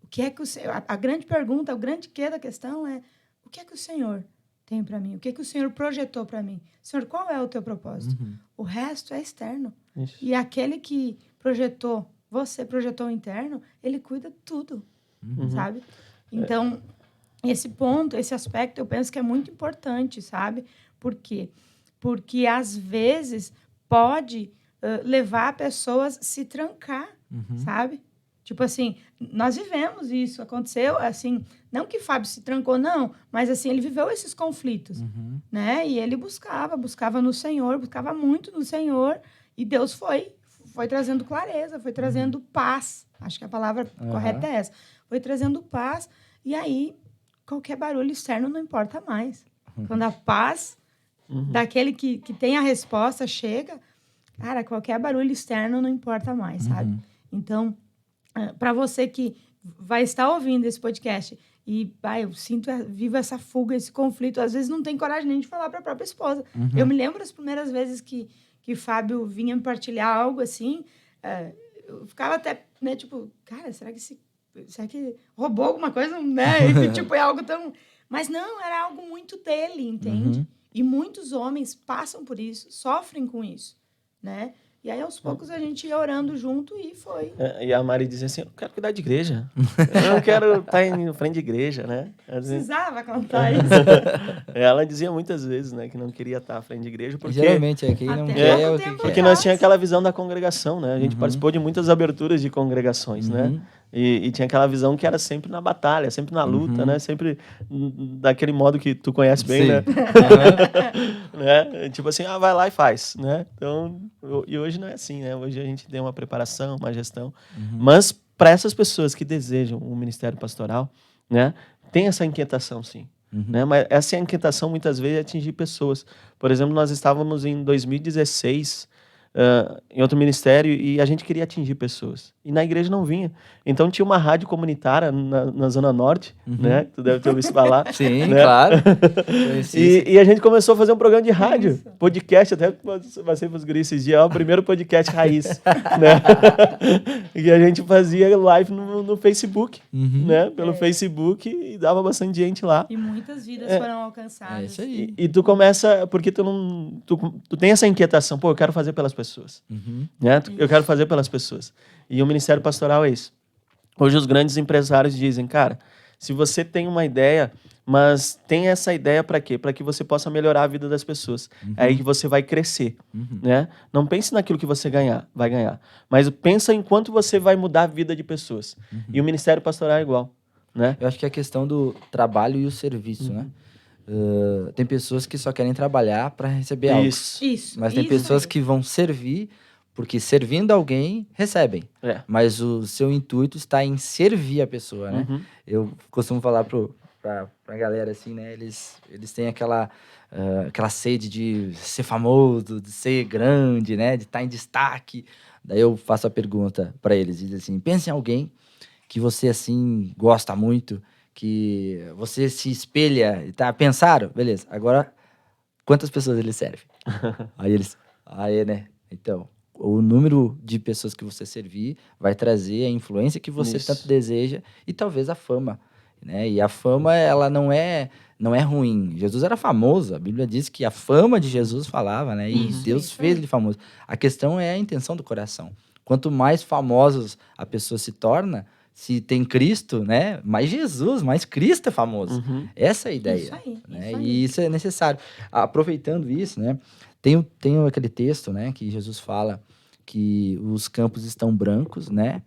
O que é que a grande pergunta, o grande quê da questão é o que é que o Senhor tem para mim? O que é que o Senhor projetou para mim? Senhor, qual é o teu propósito? O resto é externo. Isso. E aquele que você projetou o interno, ele cuida de tudo, sabe? Então, esse ponto, esse aspecto, eu penso que é muito importante, sabe? Porque porque às vezes pode levar pessoas a se trancar, sabe? Tipo assim, nós vivemos isso, aconteceu, assim, não que Fábio se trancou, não, mas assim, ele viveu esses conflitos, né? E ele buscava no Senhor, buscava muito no Senhor, e Deus foi trazendo clareza, foi trazendo paz. Acho que a palavra correta é essa. Foi trazendo paz, e aí qualquer barulho externo não importa mais. Quando a paz daquele que tem a resposta chega, cara, qualquer barulho externo não importa mais, sabe? Então, para você que vai estar ouvindo esse podcast e eu vivo essa fuga, esse conflito, às vezes não tem coragem nem de falar para a própria esposa. Eu me lembro das primeiras vezes que Fábio vinha me partilhar algo assim, eu ficava até, né, tipo, cara, será que roubou alguma coisa, né? E, tipo, é algo tão... Mas não, era algo muito dele, entende? E muitos homens passam por isso, sofrem com isso, né? E aí, aos poucos, a gente ia orando junto e foi. E a Mari dizia assim, eu quero cuidar de igreja. Eu não quero estar em frente de igreja, né? Precisava contar isso. Ela dizia muitas vezes, né, que não queria estar à frente de igreja. Porque... Geralmente é quem não quer o que quer. Porque nós tínhamos aquela visão da congregação, né? A gente participou de muitas aberturas de congregações, né? E tinha aquela visão que era sempre na batalha, sempre na luta, né? Sempre daquele modo que tu conhece bem, né? Né? Tipo assim, vai lá e faz, né? Então, e hoje não é assim, né? Hoje a gente tem uma preparação, uma gestão. Mas para essas pessoas que desejam o ministério pastoral, né? Tem essa inquietação, sim. Né? Mas essa inquietação, muitas vezes, é atingir pessoas. Por exemplo, nós estávamos em 2016... em outro ministério e a gente queria atingir pessoas. E na igreja não vinha. Então tinha uma rádio comunitária na Zona Norte, né? Tu deve ter ouvido falar. Sim, né? Claro. E a gente começou a fazer um programa de rádio, podcast, até passei para os guris esses dias, o primeiro podcast raiz. Né? E a gente fazia live no Facebook, né? Pelo Facebook, e dava bastante gente lá. E muitas vidas foram alcançadas. É isso aí. E tu começa, porque tu tem essa inquietação, pô, eu quero fazer pelas pessoas. Né? Eu quero fazer pelas pessoas. E o ministério pastoral é isso. Hoje os grandes empresários dizem, cara, se você tem uma ideia, mas tem essa ideia para quê? Para que você possa melhorar a vida das pessoas. É aí que você vai crescer. Né? Não pense naquilo que você vai ganhar, mas pensa em quanto você vai mudar a vida de pessoas. E o ministério pastoral é igual. Né? Eu acho que é a questão do trabalho e o serviço, né? Tem pessoas que só querem trabalhar para receber algo. Isso. Mas tem pessoas que vão servir, porque servindo alguém, recebem. Mas o seu intuito está em servir a pessoa, né? Eu costumo falar pra galera assim, né? Eles têm aquela sede de ser famoso, de ser grande, né? De estar em destaque. Daí eu faço a pergunta para eles, diz assim, pense em alguém que você, assim, gosta muito, que você se espelha, tá? Pensaram? Beleza. Agora, quantas pessoas ele serve? Aí eles, né? Então, o número de pessoas que você servir vai trazer a influência que você tanto deseja e talvez a fama, né? E a fama, ela não é ruim. Jesus era famoso, a Bíblia diz que a fama de Jesus falava, né? E Deus fez ele famoso. A questão é a intenção do coração. Quanto mais famosos a pessoa se torna, se tem Cristo, né? Mais Jesus, mais Cristo é famoso. Essa é a ideia. Isso aí, né? isso aí. E isso é necessário. Aproveitando isso, né? Tem aquele texto, né? Que Jesus fala que os campos estão brancos, né?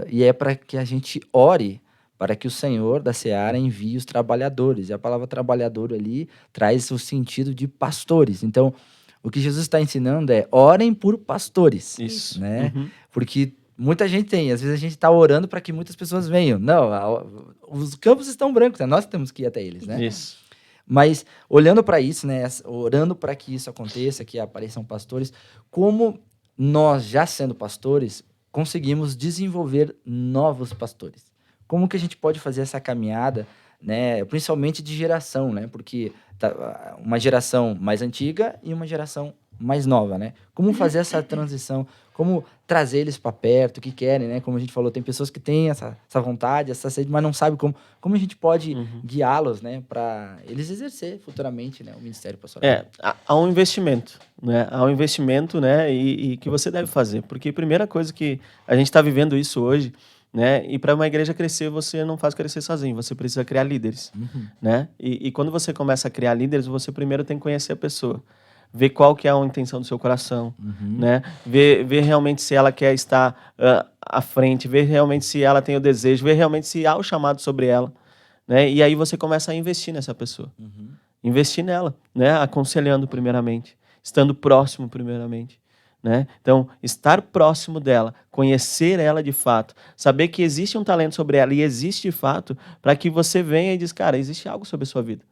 E é para que a gente ore para que o Senhor da Seara envie os trabalhadores. E a palavra trabalhador ali traz o sentido de pastores. Então, o que Jesus está ensinando é orem por pastores. Isso. Né? Porque muita gente às vezes a gente está orando para que muitas pessoas venham. Não, os campos estão brancos, né? Nós temos que ir até eles, né? Isso. Mas olhando para isso, né? Orando para que isso aconteça, que apareçam pastores, como nós, já sendo pastores, conseguimos desenvolver novos pastores? Como que a gente pode fazer essa caminhada, né? Principalmente de geração, né? Porque uma geração mais antiga e uma geração mais nova, né? Como fazer essa transição? Como trazer eles para perto, que querem, né? Como a gente falou, tem pessoas que têm essa vontade, essa sede, mas não sabem como. Como a gente pode guiá-los, né? Para eles exercer futuramente, né? O ministério pastoral. Há um investimento, né? Há um investimento, né? E que você deve fazer. Porque a primeira coisa que a gente está vivendo isso hoje, né? E para uma igreja crescer, você não faz crescer sozinho, você precisa criar líderes, né? E quando você começa a criar líderes, você primeiro tem que conhecer a pessoa, ver qual que é a intenção do seu coração, né? Ver realmente se ela quer estar à frente, ver realmente se ela tem o desejo, ver realmente se há o chamado sobre ela, né? E aí você começa a investir nessa pessoa, investir nela, né? Aconselhando primeiramente, estando próximo primeiramente. Né? Então, estar próximo dela, conhecer ela de fato, saber que existe um talento sobre ela e existe de fato, para que você venha e diz, cara, existe algo sobre a sua vida,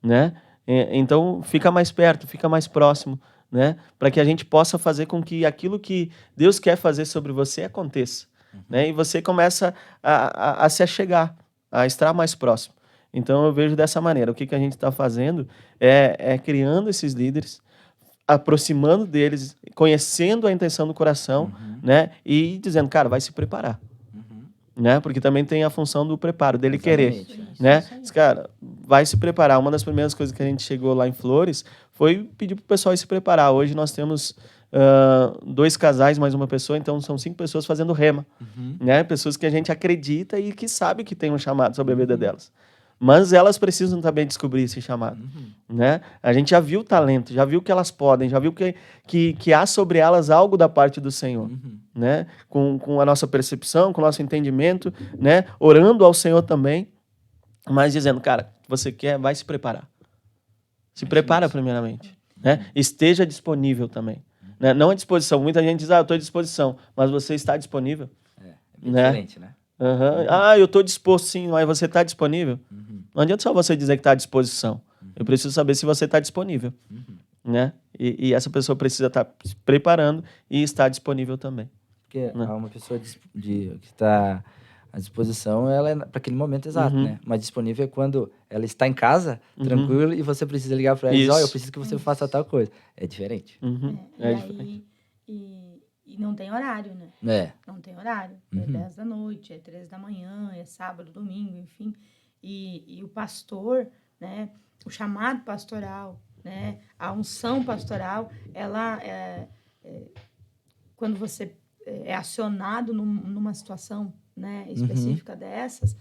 né? Então, fica mais perto, fica mais próximo, né? Para que a gente possa fazer com que aquilo que Deus quer fazer sobre você aconteça, né? E você começa a se achegar, a estar mais próximo. Então, eu vejo dessa maneira. O que a gente está fazendo é criando esses líderes, aproximando deles, conhecendo a intenção do coração, né? E dizendo, cara, vai se preparar. Né? Porque também tem a função do preparo, dele Exatamente. querer. Né? Diz, cara, vai se preparar. Uma das primeiras coisas que a gente chegou lá em Flores foi pedir para o pessoal se preparar. Hoje nós temos 2 casais, mais uma pessoa, então são 5 pessoas fazendo rema. Né? Pessoas que a gente acredita e que sabe que tem um chamado sobre a vida delas. Mas elas precisam também descobrir esse chamado. Né? A gente já viu o talento, já viu que elas podem, já viu que há sobre elas algo da parte do Senhor. Né? Com a nossa percepção, com o nosso entendimento, né? Orando ao Senhor também, mas dizendo, cara, você quer, vai se preparar. Se prepara primeiramente. Né? Esteja disponível também. Né? Não à disposição. Muita gente diz, eu estou à disposição, mas você está disponível? É bem diferente, né? Eu estou disposto sim, mas você está disponível? Não adianta só você dizer que está à disposição. Eu preciso saber se você está disponível. Né? E essa pessoa precisa estar se preparando e estar disponível também. Porque uma pessoa que está à disposição, ela é para aquele momento exato, né? Mas disponível é quando ela está em casa, tranquilo, e você precisa ligar para ela e dizer, eu preciso que você faça tal coisa. É diferente. Diferente. E não tem horário, né? Não tem horário. É 10 da noite, é 3 da manhã, é sábado, domingo, enfim. E o pastor, né? O chamado pastoral, né? A unção pastoral, ela quando você é acionado numa situação, né, específica dessas,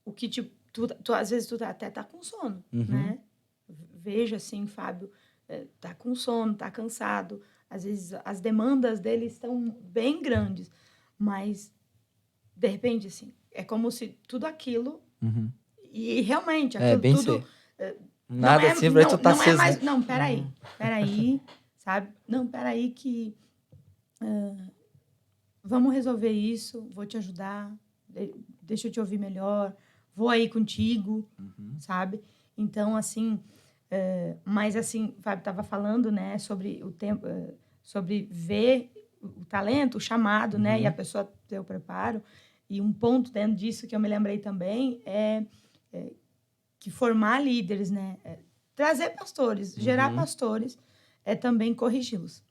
o que tu às vezes tu até tá com sono, né? Vejo assim, Fábio, tá com sono, tá cansado, às vezes as demandas dele estão bem grandes, mas de repente assim, é como se tudo aquilo e realmente aquilo bem tudo nada assim, pra tu tá aceso, mais, né? não, peraí, sabe? Não, peraí que vamos resolver isso, vou te ajudar, deixa eu te ouvir melhor, vou aí contigo, sabe? Então, assim, mas assim, o Fábio estava falando, né, sobre o tempo, sobre ver o talento, o chamado, né, e a pessoa ter o preparo. E um ponto dentro disso que eu me lembrei também é que formar líderes, né, trazer pastores, gerar pastores, é também corrigi-los.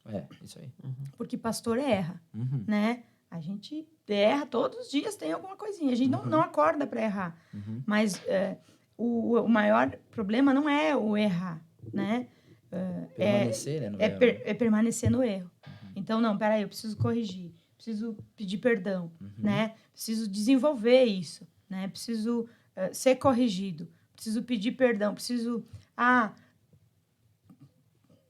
Isso aí. Porque pastor erra, né? A gente erra todos os dias, tem alguma coisinha. A gente não acorda para errar. Mas o maior problema não é o errar, né? Permanecer, né, no erro. É permanecer no erro. Então, não, peraí, eu preciso corrigir, preciso pedir perdão, né? Preciso desenvolver isso, né? Preciso ser corrigido, preciso pedir perdão, preciso...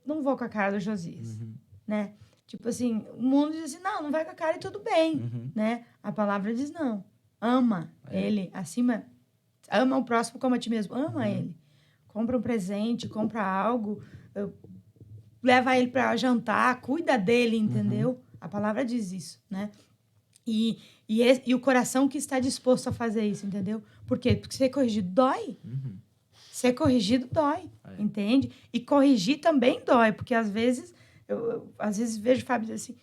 não vou com a cara do Josias, né? Tipo assim, o mundo diz assim, não vai com a cara e tudo bem, né? A palavra diz não. Ama ele acima, ama o próximo como a ti mesmo, ama ele. Compra um presente, compra algo, leva ele para jantar, cuida dele, entendeu? A palavra diz isso, né? E o coração que está disposto a fazer isso, entendeu? Por quê? Porque ser corrigido dói. Ser corrigido dói, entende? E corrigir também dói, porque às vezes eu vejo o Fábio dizer assim,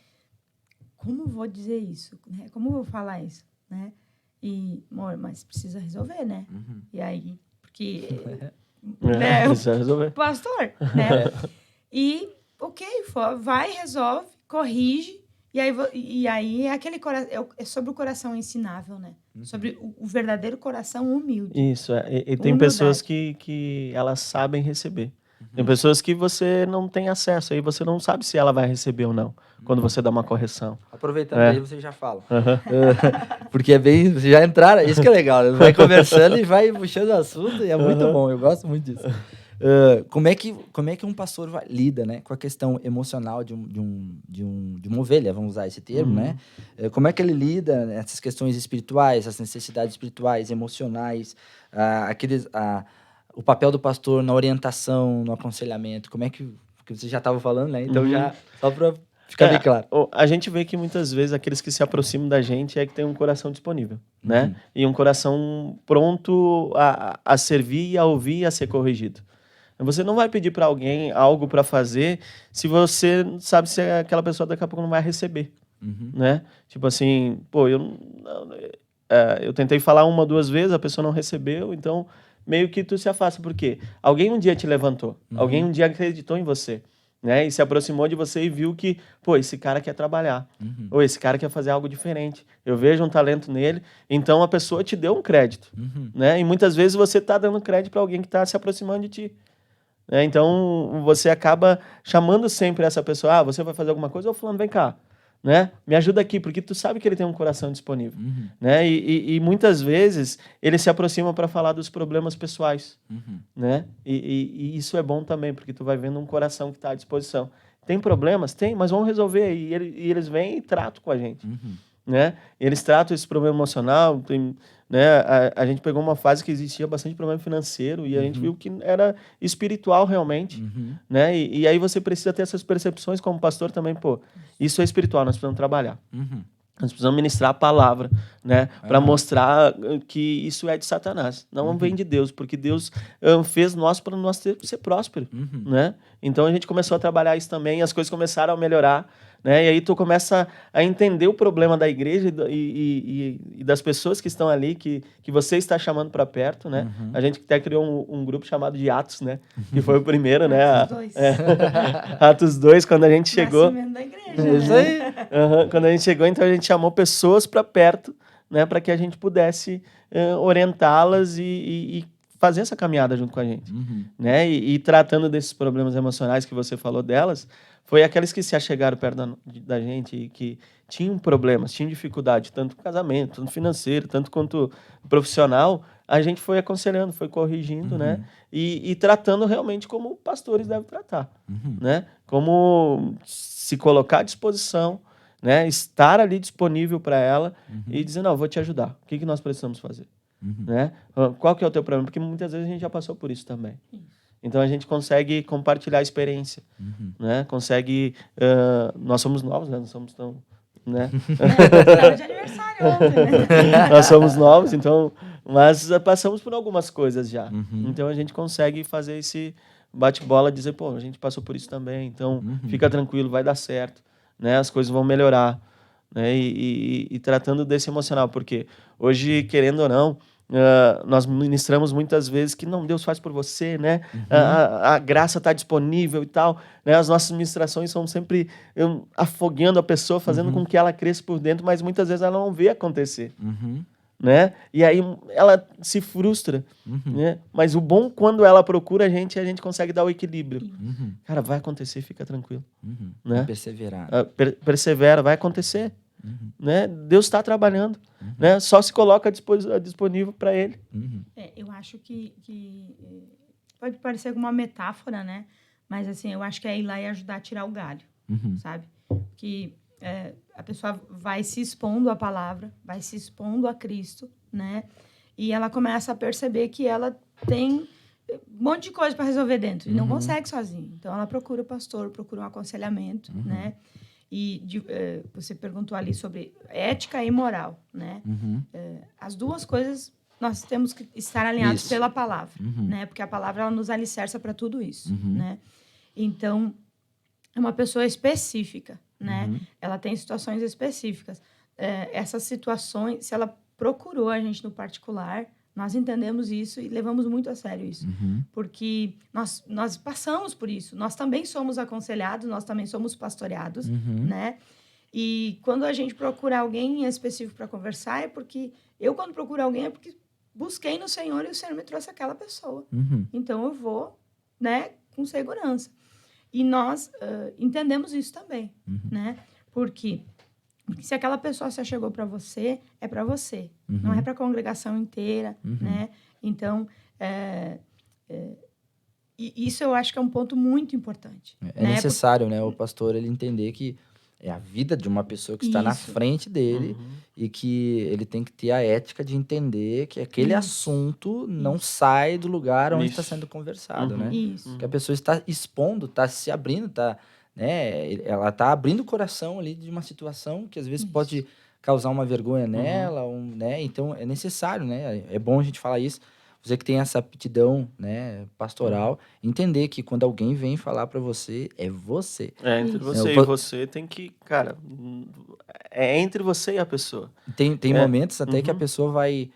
como eu vou dizer isso? Né? Como eu vou falar isso? Né? E, amor, mas precisa resolver, né? E aí, porque... né, precisa resolver. Pastor, né? E, ok, vai, resolve, corrige, e aí é aquele coração, é sobre o coração ensinável, né? Sobre o verdadeiro coração humilde. Isso, e tem pessoas que elas sabem receber. Tem pessoas que você não tem acesso, aí você não sabe se ela vai receber ou não, quando você dá uma correção. Aproveitando aí, você já fala. Porque é bem... Vocês já entraram, isso que é legal, né? Vai conversando e vai puxando o assunto, e é muito bom, eu gosto muito disso. Como é que um pastor lida, né, com a questão emocional de uma ovelha, vamos usar esse termo, né? Como é que ele lida nessas questões espirituais, as necessidades espirituais, emocionais, o papel do pastor na orientação, no aconselhamento? Como é que você já estava falando, né? Então já só para ficar bem claro. A gente vê que muitas vezes aqueles que se aproximam da gente é que tem um coração disponível, né? E um coração pronto a servir, a ouvir, a ser corrigido. Você não vai pedir para alguém algo para fazer se você sabe se aquela pessoa daqui a pouco não vai receber, né? Tipo assim, pô, eu tentei falar 1, 2 vezes, a pessoa não recebeu, então meio que tu se afasta. Por quê? Alguém um dia te levantou, alguém um dia acreditou em você, né? E se aproximou de você e viu que, pô, esse cara quer trabalhar, ou esse cara quer fazer algo diferente. Eu vejo um talento nele, então a pessoa te deu um crédito, né? E muitas vezes você está dando crédito para alguém que está se aproximando de ti. Então, você acaba chamando sempre essa pessoa, você vai fazer alguma coisa? Ô, fulano, vem cá, né? Me ajuda aqui, porque tu sabe que ele tem um coração disponível, né? E muitas vezes ele se aproxima para falar dos problemas pessoais, né? E isso é bom também, porque tu vai vendo um coração que está à disposição. Tem problemas? Tem, mas vamos resolver. E eles vêm e tratam com a gente, né? Eles tratam esse problema emocional, né? A gente pegou uma fase que existia bastante problema financeiro e a gente viu que era espiritual realmente, né? E aí você precisa ter essas percepções como pastor também, pô, isso é espiritual, nós precisamos trabalhar. Nós precisamos ministrar a palavra, né? Para mostrar que isso é de Satanás, não vem de Deus, porque Deus fez nós para nós ser próspero, né? Então a gente começou a trabalhar isso também e as coisas começaram a melhorar, né? E aí tu começa a entender o problema da igreja e das pessoas que estão ali, que você está chamando para perto, né? A gente até criou um grupo chamado de Atos, né? Que foi o primeiro, né? Atos 2. Atos 2, quando a gente chegou. Nascimento da igreja, Isso aí. Quando a gente chegou, então a gente chamou pessoas para perto, né? Para que a gente pudesse orientá-las e fazer essa caminhada junto com a gente, né? E tratando desses problemas emocionais que você falou delas, foi aqueles que se achegaram perto da gente e que tinham problemas, tinham dificuldade, tanto no casamento, tanto financeiro, tanto quanto profissional, a gente foi aconselhando, foi corrigindo, né? E tratando realmente como pastores devem tratar, né? Como se colocar à disposição, né? Estar ali disponível para ela e dizer, não, vou te ajudar. O que nós precisamos fazer? Né? Qual que é o teu problema? Porque muitas vezes a gente já passou por isso também. Então a gente consegue compartilhar a experiência, né? Consegue... nós somos novos, né? Não somos tão... Né? De aniversário ontem, né? Nós somos novos, então... Mas passamos por algumas coisas já. Então a gente consegue fazer esse bate-bola, dizer, pô, a gente passou por isso também, então fica tranquilo, vai dar certo, né? As coisas vão melhorar, né? E tratando desse emocional, porque hoje, querendo ou não, nós ministramos muitas vezes que não, Deus faz por você, né? A graça está disponível e tal, né? As nossas ministrações são sempre afogueando a pessoa, fazendo com que ela cresça por dentro, mas muitas vezes ela não vê acontecer, né? E aí ela se frustra, né? Mas o bom, quando ela procura a gente consegue dar o equilíbrio. Cara, vai acontecer, fica tranquilo, né? Perseverar. Persevera, vai acontecer. Né? Deus está trabalhando, né? Só se coloca disponível para Ele. Eu acho que pode parecer alguma metáfora, né? Mas assim, eu acho que é ir lá e ajudar a tirar o galho, sabe? Que a pessoa vai se expondo à palavra, vai se expondo a Cristo, né? E ela começa a perceber que ela tem um monte de coisa para resolver dentro e não consegue sozinha. Então ela procura o pastor, procura um aconselhamento, né? E você perguntou ali sobre ética e moral, né? As duas coisas nós temos que estar alinhados pela palavra, né? Porque a palavra ela nos alicerça para tudo isso, né? Então, é uma pessoa específica, né? Ela tem situações específicas. Essas situações, se ela procurou a gente no particular, nós entendemos isso e levamos muito a sério isso. Porque nós passamos por isso. Nós também somos aconselhados, nós também somos pastoreados, né? E quando a gente procura alguém em específico para conversar, é porque... Eu, quando procuro alguém, é porque busquei no Senhor e o Senhor me trouxe aquela pessoa. Então, eu vou, né, com segurança. E nós entendemos isso também, né? Porque se aquela pessoa se achegou para você, é para você, não é para a congregação inteira, né? Então, isso eu acho que é um ponto muito importante. É necessário, né, o pastor ele entender que é a vida de uma pessoa que está na frente dele e que ele tem que ter a ética de entender que aquele assunto não sai do lugar onde está sendo conversado, né? Isso. Que a pessoa está expondo, está se abrindo, né? Ela está abrindo o coração ali de uma situação que às vezes pode causar uma vergonha nela, né? Então é necessário, né? É bom a gente falar isso. Você que tem essa aptidão, né, pastoral, entender que quando alguém vem falar para você, é você. É entre você e você tem que, cara, é entre você e a pessoa. Tem momentos até que a pessoa vai,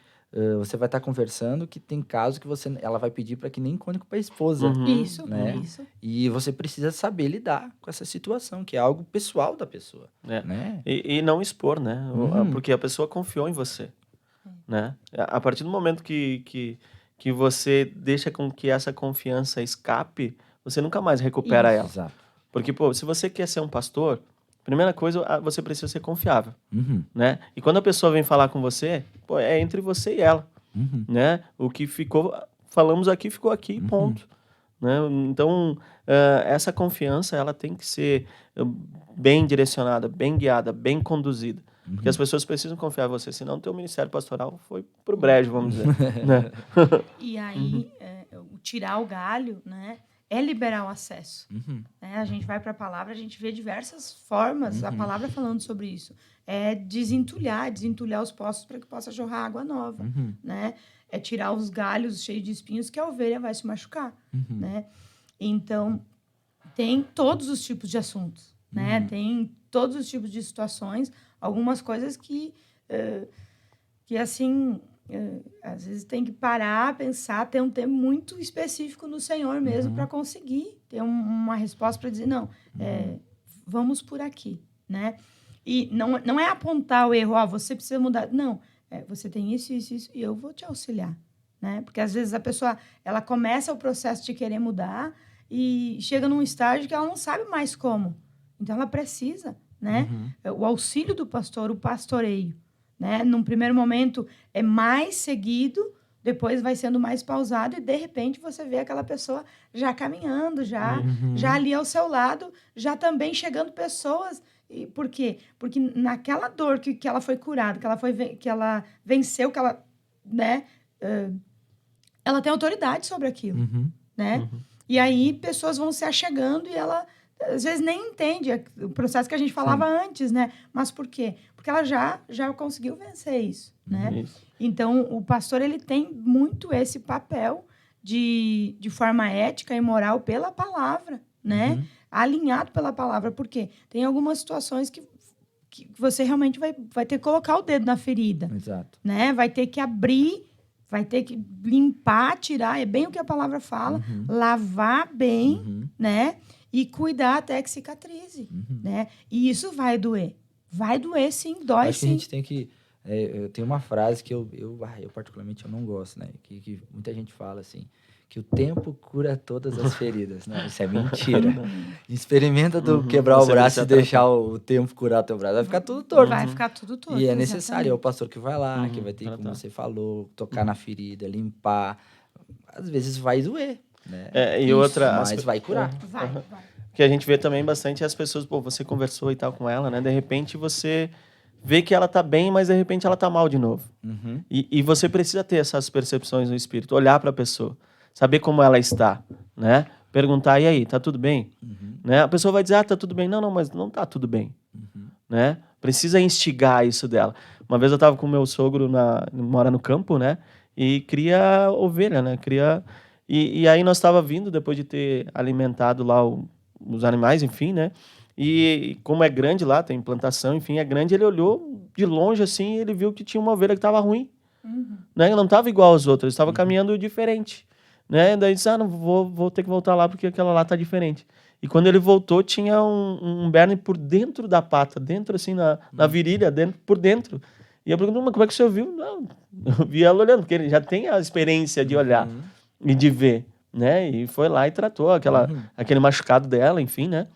você vai estar conversando que tem casos que ela vai pedir para que nem conte com a esposa. Isso, né? isso. E você precisa saber lidar com essa situação, que é algo pessoal da pessoa. Né? E não expor, né? Porque a pessoa confiou em você. Né? A partir do momento que você deixa com que essa confiança escape, você nunca mais recupera ela. Exato. Porque, se você quer ser um pastor, primeira coisa, você precisa ser confiável. Né? E quando a pessoa vem falar com você, é entre você e ela. Né? O que falamos aqui, ficou aqui, ponto. Né? Então, essa confiança ela tem que ser bem direcionada, bem guiada, bem conduzida. Porque as pessoas precisam confiar em você, senão o teu ministério pastoral foi pro brejo, vamos dizer. Né? E aí, tirar o galho, né, é liberar o acesso. Né? A gente vai para a palavra, a gente vê diversas formas, a palavra falando sobre isso. É desentulhar os poços para que possa jorrar água nova. Né? É tirar os galhos cheios de espinhos que a ovelha vai se machucar. Né? Então, tem todos os tipos de assuntos. Né? Tem todos os tipos de situações, algumas coisas que assim, às vezes tem que parar, pensar, ter um tempo muito específico no Senhor mesmo para conseguir ter uma resposta para dizer, não, vamos por aqui, né? E não é apontar o erro, você precisa mudar. Não, você tem isso, e eu vou te auxiliar, né? Porque às vezes a pessoa, ela começa o processo de querer mudar e chega num estágio que ela não sabe mais como. Então, ela precisa, né? O auxílio do pastor, o pastoreio, né? Num primeiro momento é mais seguido, depois vai sendo mais pausado e, de repente, você vê aquela pessoa já caminhando, já ali ao seu lado, já também chegando pessoas. E por quê? Porque naquela dor que ela foi curada, que ela venceu, que ela, né? Ela tem autoridade sobre aquilo, né? E aí, pessoas vão se achegando e ela... às vezes nem entende o processo que a gente falava antes, né? Mas por quê? Porque ela já conseguiu vencer isso, né? Isso. Então, o pastor, ele tem muito esse papel de forma ética e moral pela palavra, né? Alinhado pela palavra, porque tem algumas situações que você realmente vai ter que colocar o dedo na ferida. Exato. Né? Vai ter que abrir, vai ter que limpar, tirar, é bem o que a palavra fala, lavar bem, né? E cuidar até que cicatrize, né? E isso vai doer. Vai doer, sim, dói, Acho sim. que a gente tem que... tem uma frase que eu particularmente eu não gosto, né? Que muita gente fala assim, que o tempo cura todas as feridas. Não, isso é mentira. Experimenta quebrar o braço e deixar o tempo curar o teu braço. Vai ficar tudo torto. Vai ficar tudo torto, E é necessário, é o pastor que vai lá, que vai ter, tratar. como você falou, tocar na ferida, limpar. Às vezes vai doer, né? E outra... Mas vai curar. Vai. Que a gente vê também bastante as pessoas, você conversou e tal com ela, né? De repente você vê que ela tá bem, mas de repente ela tá mal de novo. E você precisa ter essas percepções no espírito, olhar para a pessoa, saber como ela está, né? Perguntar, e aí, tá tudo bem? Né? A pessoa vai dizer, tá tudo bem. Não, mas não tá tudo bem. Né? Precisa instigar isso dela. Uma vez eu tava com o meu sogro, mora no campo, né? E cria ovelha, né? E aí nós tava vindo, depois de ter alimentado lá os animais, enfim, né? E como é grande lá, tem plantação, enfim, é grande, ele olhou de longe assim e ele viu que tinha uma ovelha que estava ruim. Né? Não estava igual aos outros, estava caminhando diferente. Né? Daí disse, não, vou ter que voltar lá porque aquela lá está diferente. E quando ele voltou, tinha um berne por dentro da pata, dentro assim, na virilha, por dentro. E eu perguntei, mas como é que o senhor viu? Não, eu vi ela olhando, porque ele já tem a experiência de olhar e de ver. né? E foi lá e tratou aquele machucado dela, enfim, né?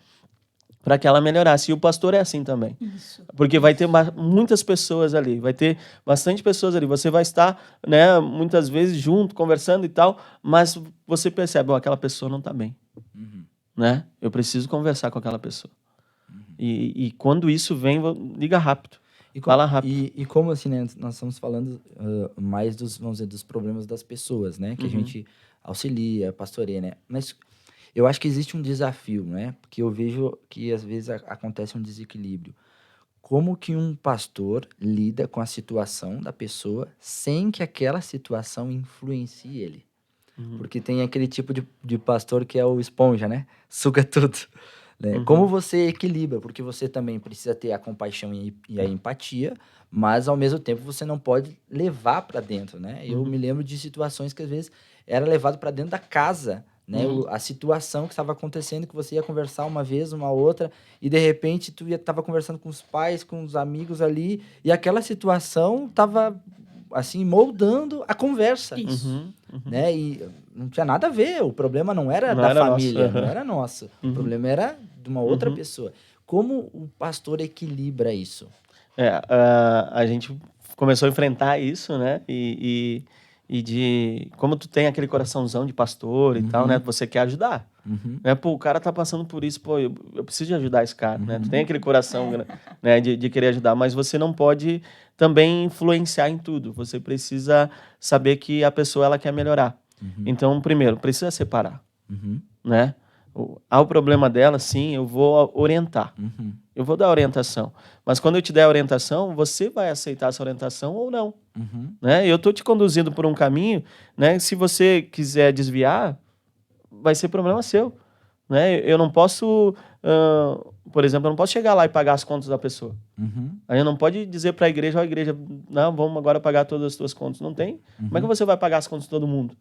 Para que ela melhorasse. E o pastor é assim também. Isso. Porque vai ter muitas pessoas ali, vai ter bastante pessoas ali. Você vai estar, né, muitas vezes junto, conversando e tal, mas você percebe, aquela pessoa não está bem. Né? Eu preciso conversar com aquela pessoa. E quando isso vem, liga rápido. Fala rápido. E como assim, né? Nós estamos falando mais vamos dizer, dos problemas das pessoas, né? Que a gente auxilia, pastoreia, né? Mas eu acho que existe um desafio, né? Porque eu vejo que às vezes acontece um desequilíbrio. Como que um pastor lida com a situação da pessoa sem que aquela situação influencie ele? Porque tem aquele tipo de pastor que é o esponja, né? Suga tudo. Né? Como você equilibra? Porque você também precisa ter a compaixão e a empatia, mas ao mesmo tempo você não pode levar para dentro, né? Eu me lembro de situações que às vezes era levado para dentro da casa, né? A situação que estava acontecendo, que você ia conversar uma vez, uma outra, e de repente tu estava conversando com os pais, com os amigos ali, e aquela situação estava assim moldando a conversa. Isso. Né? E não tinha nada a ver, o problema não era da família, nosso. não era nosso. O problema era de uma outra pessoa. Como o pastor equilibra isso? A gente começou a enfrentar isso, né? E como tu tem aquele coraçãozão de pastor e tal, né? Você quer ajudar. Né? Pô, o cara tá passando por isso, pô, eu preciso de ajudar esse cara, né? Tu tem aquele coração, né, de querer ajudar, mas você não pode também influenciar em tudo. Você precisa saber que a pessoa, ela quer melhorar. Então, primeiro, precisa separar, né? Há o problema dela, sim, eu vou orientar. Eu vou dar orientação. Mas quando eu te der a orientação, você vai aceitar essa orientação ou não. Né? Eu estou te conduzindo por um caminho, né? Se você quiser desviar, vai ser problema seu. Né? Eu não posso, por exemplo, eu não posso chegar lá e pagar as contas da pessoa. Aí eu não pode dizer para a igreja, não, vamos agora pagar todas as tuas contas. Não tem. Como é que você vai pagar as contas de todo mundo?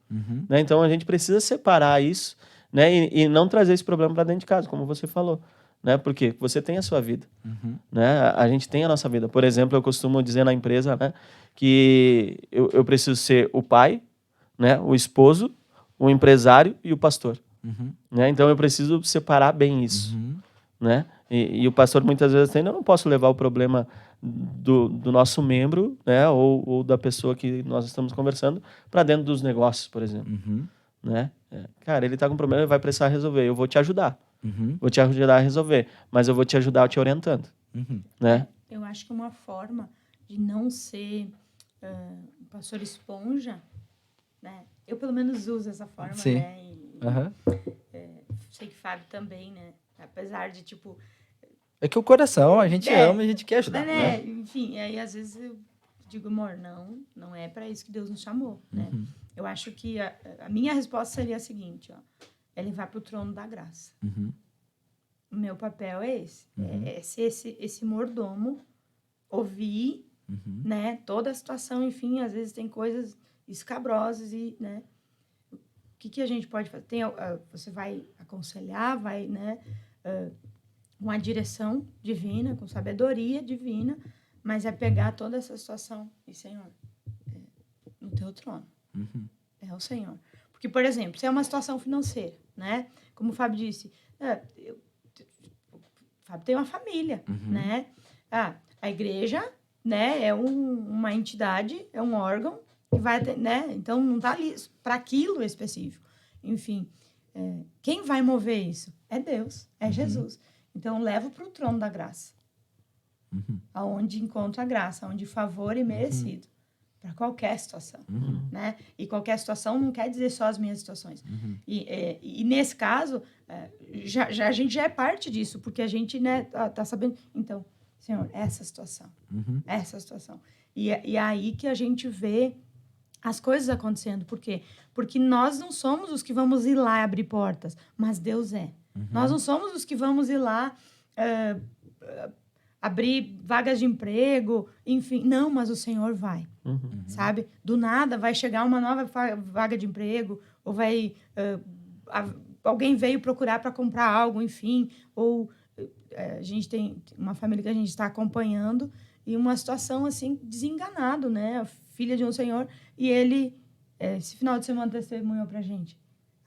Né? Então a gente precisa separar isso, né? E não trazer esse problema para dentro de casa, como você falou. Né? Porque você tem a sua vida. Né? A gente tem a nossa vida. Por exemplo, eu costumo dizer na empresa, né, que eu preciso ser o pai, né, o esposo, o empresário e o pastor. Né? Então eu preciso separar bem isso. Né? E o pastor muitas vezes eu não posso levar o problema do nosso membro, né, ou da pessoa que nós estamos conversando para dentro dos negócios, por exemplo. Né? Cara, ele está com um problema, ele vai precisar resolver. Eu vou te ajudar. Vou te ajudar a resolver, mas eu vou te ajudar te orientando. Né? Eu acho que uma forma de não ser um pastor esponja, né? Eu pelo menos uso essa forma, Sim. né? Sei que Fábio também, né? Apesar de, tipo... É que o coração, a gente ama e a gente quer ajudar. Né? Enfim, aí às vezes eu digo, amor, não é para isso que Deus nos chamou, né? Eu acho que a minha resposta seria a seguinte, ó, é levar para o trono da graça. O meu papel é esse. É ser esse mordomo, ouvir, né, toda a situação, enfim, às vezes tem coisas escabrosas e, né, o que a gente pode fazer? Você vai aconselhar, vai, né, com a direção divina, com sabedoria divina, mas é pegar toda essa situação e, Senhor, no teu trono. É o Senhor. Porque, por exemplo, se é uma situação financeira, né? Como o Fábio disse, o Fábio tem uma família, né? A igreja, né, é uma entidade, é um órgão que vai, né? Então, não está ali para aquilo específico. Enfim, quem vai mover isso? É Deus, é Jesus. Então, leva para o trono da graça. Aonde encontra a graça, onde favor é merecido. Para qualquer situação, né? E qualquer situação não quer dizer só as minhas situações. E nesse caso, a gente já é parte disso, porque a gente, né, tá sabendo... Então, Senhor, essa situação. E é aí que a gente vê as coisas acontecendo. Por quê? Porque nós não somos os que vamos ir lá abrir portas, mas Deus é. Nós não somos os que vamos ir lá... abrir vagas de emprego, enfim. Não, mas o Senhor vai, sabe? Do nada vai chegar uma nova vaga de emprego, ou vai... alguém veio procurar para comprar algo, enfim. Ou a gente tem uma família que a gente está acompanhando e uma situação, assim, desenganado, né? A filha de um senhor, e ele, esse final de semana, testemunhou para a gente.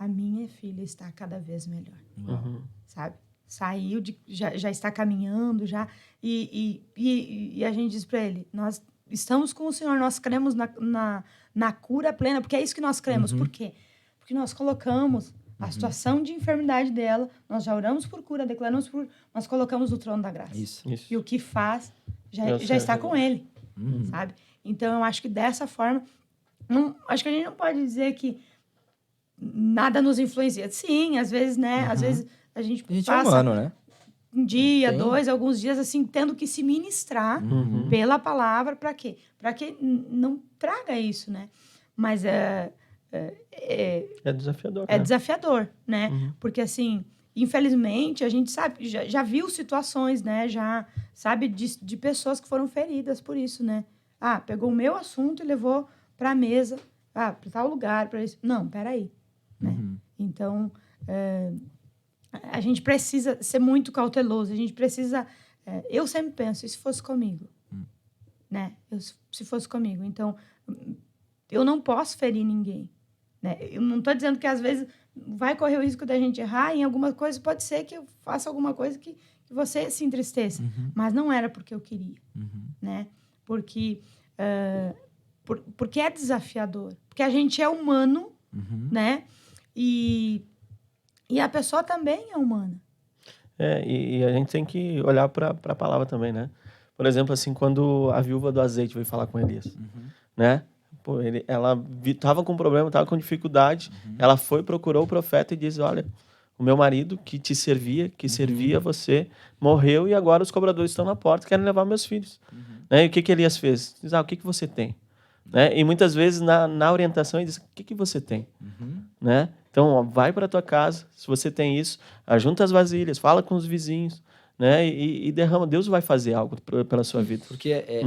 a minha filha está cada vez melhor. Uhum. Sabe? Saiu, já está caminhando, já. E a gente diz para ele, nós estamos com o Senhor, nós cremos na cura plena, porque é isso que nós cremos. Por quê? Porque nós colocamos a situação de enfermidade dela, nós já oramos por cura, declaramos por... Nós colocamos no trono da graça. Isso. E o que faz já está com ele, sabe? Então, eu acho que dessa forma... acho que a gente não pode dizer que nada nos influencia. Sim, às vezes, né? Às vezes a gente passa... é humano, né? Um dia, dois, alguns dias, assim, tendo que se ministrar pela palavra. Para quê? Para que não traga isso, né? Mas é desafiador. É desafiador, né? Porque, assim, infelizmente, a gente sabe, já viu situações, né? Já sabe de pessoas que foram feridas por isso, né? Pegou o meu assunto e levou para a mesa, para tal lugar, para isso. Não, peraí. Né? Então, a gente precisa ser muito cauteloso, a gente precisa... eu sempre penso, e se fosse comigo? Né? Se fosse comigo. Então, eu não posso ferir ninguém. Né? Eu não estou dizendo que, às vezes, vai correr o risco da gente errar, em alguma coisa pode ser que eu faça alguma coisa que você se entristeça. Mas não era porque eu queria. Né? Porque é desafiador. Porque a gente é humano, né? E a pessoa também é humana. E a gente tem que olhar para a palavra também, né? Por exemplo, assim, quando a viúva do azeite veio falar com Elias, né? Pô, ela estava com problema, estava com dificuldade, ela procurou o profeta e disse, olha, o meu marido que te servia, que servia você, morreu e agora os cobradores estão na porta, querem levar meus filhos. Né? E o que Elias fez? Diz, o que você tem? Né? E muitas vezes na orientação ele diz, o que você tem? Né? Então, vai para a tua casa, se você tem isso, ajunta as vasilhas, fala com os vizinhos, né? E derrama. Deus vai fazer algo pela sua vida. Porque é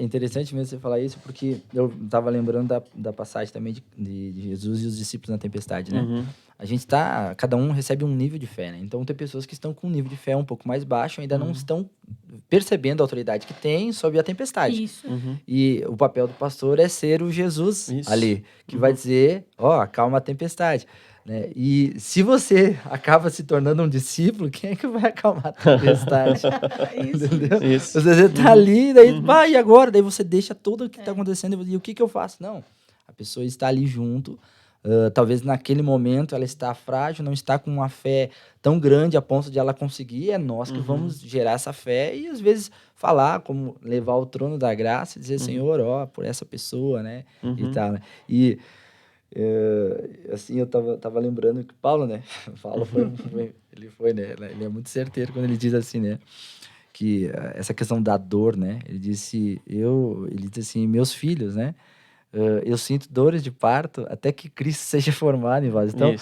interessante mesmo você falar isso, porque eu estava lembrando da passagem também de Jesus e os discípulos na tempestade, né? A gente cada um recebe um nível de fé, né? Então, tem pessoas que estão com um nível de fé um pouco mais baixo, ainda não estão percebendo a autoridade que tem sob a tempestade. Isso. E o papel do pastor é ser o Jesus ali, que vai dizer, acalma a tempestade. Né? E se você acaba se tornando um discípulo, quem é que vai acalmar a tempestade? Entendeu? Isso. Você tá ali, daí, e agora? Daí você deixa tudo o que está acontecendo e o que eu faço? Não, a pessoa está ali junto, talvez naquele momento ela está frágil, não está com uma fé tão grande a ponto de ela conseguir, é nós que vamos gerar essa fé e às vezes falar, como levar ao trono da graça e dizer, Senhor, por essa pessoa, né? E tal, né? E assim, eu tava lembrando que Paulo, né? Paulo ele é muito certeiro quando ele diz assim, né? Que essa questão da dor, né? Ele disse assim, meus filhos, né? Eu sinto dores de parto até que Cristo seja formado em vós. Então,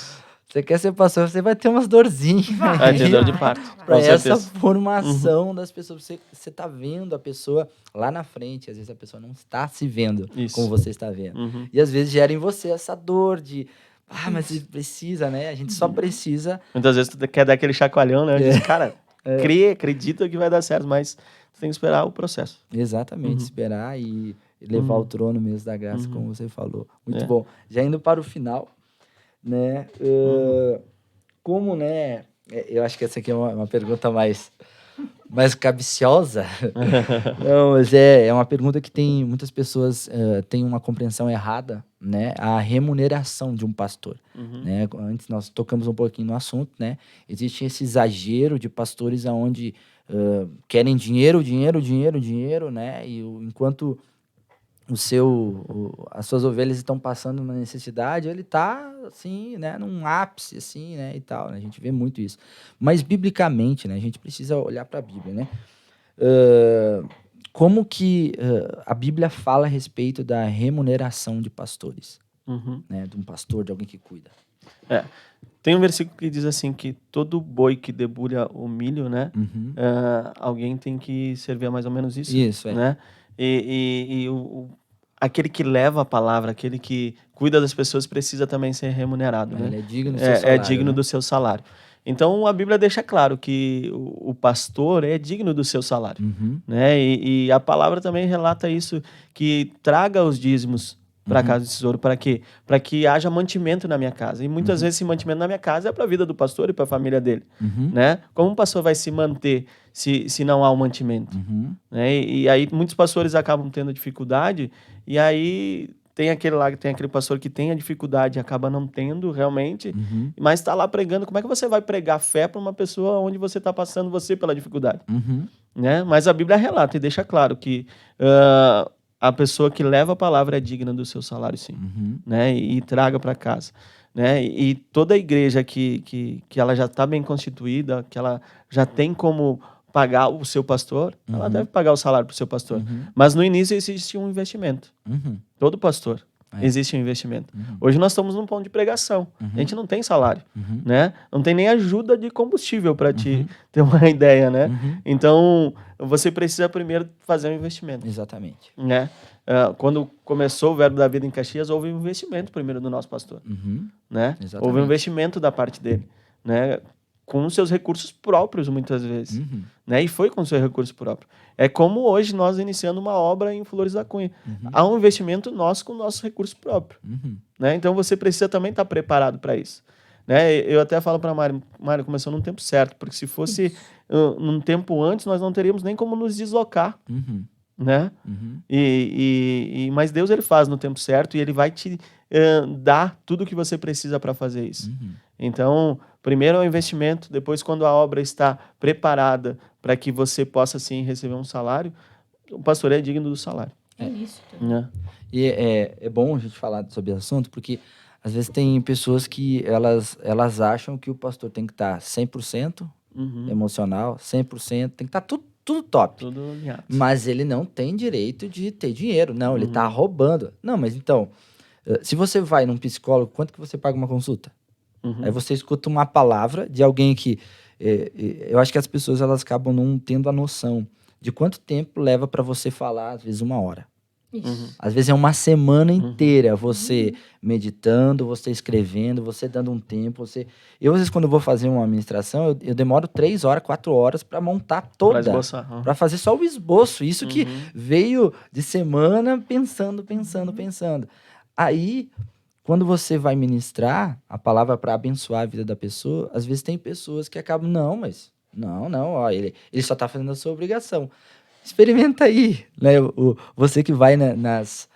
você quer ser pastor, você vai ter umas dorzinhas. Vai ter dor de parto. Para essa formação das pessoas. Você tá vendo a pessoa lá na frente. Às vezes a pessoa não está se vendo como você está vendo. E às vezes gera em você essa dor de... mas precisa, né? A gente só precisa... Muitas vezes tu quer dar aquele chacoalhão, né? Diz, cara, crê, acredita que vai dar certo, mas tu tem que esperar o processo. Exatamente, esperar e levar o trono mesmo da graça, como você falou. Muito bom. Já indo para o final... né? Como, né? Eu acho que essa aqui é uma pergunta mais capciosa. Não, mas é uma pergunta que tem muitas pessoas têm uma compreensão errada, né? A remuneração de um pastor, né? Antes nós tocamos um pouquinho no assunto, né? Existe esse exagero de pastores aonde querem dinheiro, né? E enquanto as suas ovelhas estão passando uma necessidade, ele está assim, né, num ápice assim, né, e tal, né? A gente vê muito isso. Mas biblicamente, né, a gente precisa olhar para a Bíblia, né? Como que a Bíblia fala a respeito da remuneração de pastores, né, de um pastor, de alguém que cuida? Tem um versículo que diz assim que todo boi que debulha o milho, né, alguém tem que servir a mais ou menos isso. Isso, né? Aquele que leva a palavra, aquele que cuida das pessoas precisa também ser remunerado. Né? Ele é digno do seu salário. É digno, né? do seu salário. Então, a Bíblia deixa claro que o pastor é digno do seu salário. Né? E a palavra também relata isso, que traga os dízimos para a casa do tesouro. Para quê? Para que haja mantimento na minha casa. E muitas vezes esse mantimento na minha casa é para a vida do pastor e para a família dele. Né? Como um pastor vai se manter se não há um mantimento? Né? E aí muitos pastores acabam tendo dificuldade, e aí tem aquele pastor que tem a dificuldade e acaba não tendo realmente, mas está lá pregando. Como é que você vai pregar fé para uma pessoa onde você está passando você pela dificuldade? Né? Mas a Bíblia relata e deixa claro que a pessoa que leva a palavra é digna do seu salário, sim. Né? E traga para casa. Né? E toda a igreja que ela já está bem constituída, que ela já tem como pagar o seu pastor, ela deve pagar o salário para o seu pastor. Mas no início existe um investimento. Todo pastor existe um investimento. Hoje nós estamos num ponto de pregação. A gente não tem salário. Né? Não tem nem ajuda de combustível para te ter uma ideia. Né? Então, você precisa primeiro fazer um investimento. Exatamente. Né? Quando começou o Verbo da Vida em Caxias, houve um investimento primeiro do nosso pastor. Né? Houve um investimento da parte dele. Né? Com os seus recursos próprios, muitas vezes. Né? E foi com o seu recurso próprio. É como hoje nós iniciando uma obra em Flores da Cunha. Há um investimento nosso com o nosso recurso próprio. Né? Então você precisa também estar preparado para isso. Né? Eu até falo para a Mário, começou num tempo certo, porque se fosse num tempo antes, nós não teríamos nem como nos deslocar. Né? Mas Deus ele faz no tempo certo, e ele vai te dar tudo o que você precisa para fazer isso. Então, primeiro é o investimento, depois, quando a obra está preparada para que você possa, sim, receber um salário, o pastor é digno do salário. É isso. Né? E é bom a gente falar sobre esse assunto, porque às vezes tem pessoas que elas acham que o pastor tem que estar 100% emocional, 100%, tem que estar tudo top. Tudo alinhado. Mas ele não tem direito de ter dinheiro. Não, ele está roubando. Não, mas então, se você vai num psicólogo, quanto que você paga uma consulta? Aí você escuta uma palavra de alguém que... eu acho que as pessoas elas acabam não tendo a noção de quanto tempo leva para você falar, às vezes 1 hora. Às vezes é uma semana inteira você meditando, você escrevendo, você dando um tempo. Eu, às vezes, quando eu vou fazer uma ministração, eu demoro 3 horas, 4 horas para montar toda. Para esboçar. Para fazer só o esboço. Isso que veio de semana pensando. Aí... Quando você vai ministrar a palavra para abençoar a vida da pessoa, às vezes tem pessoas que acabam, ó, ele só está fazendo a sua obrigação. Experimenta aí, né? Você que vai nessas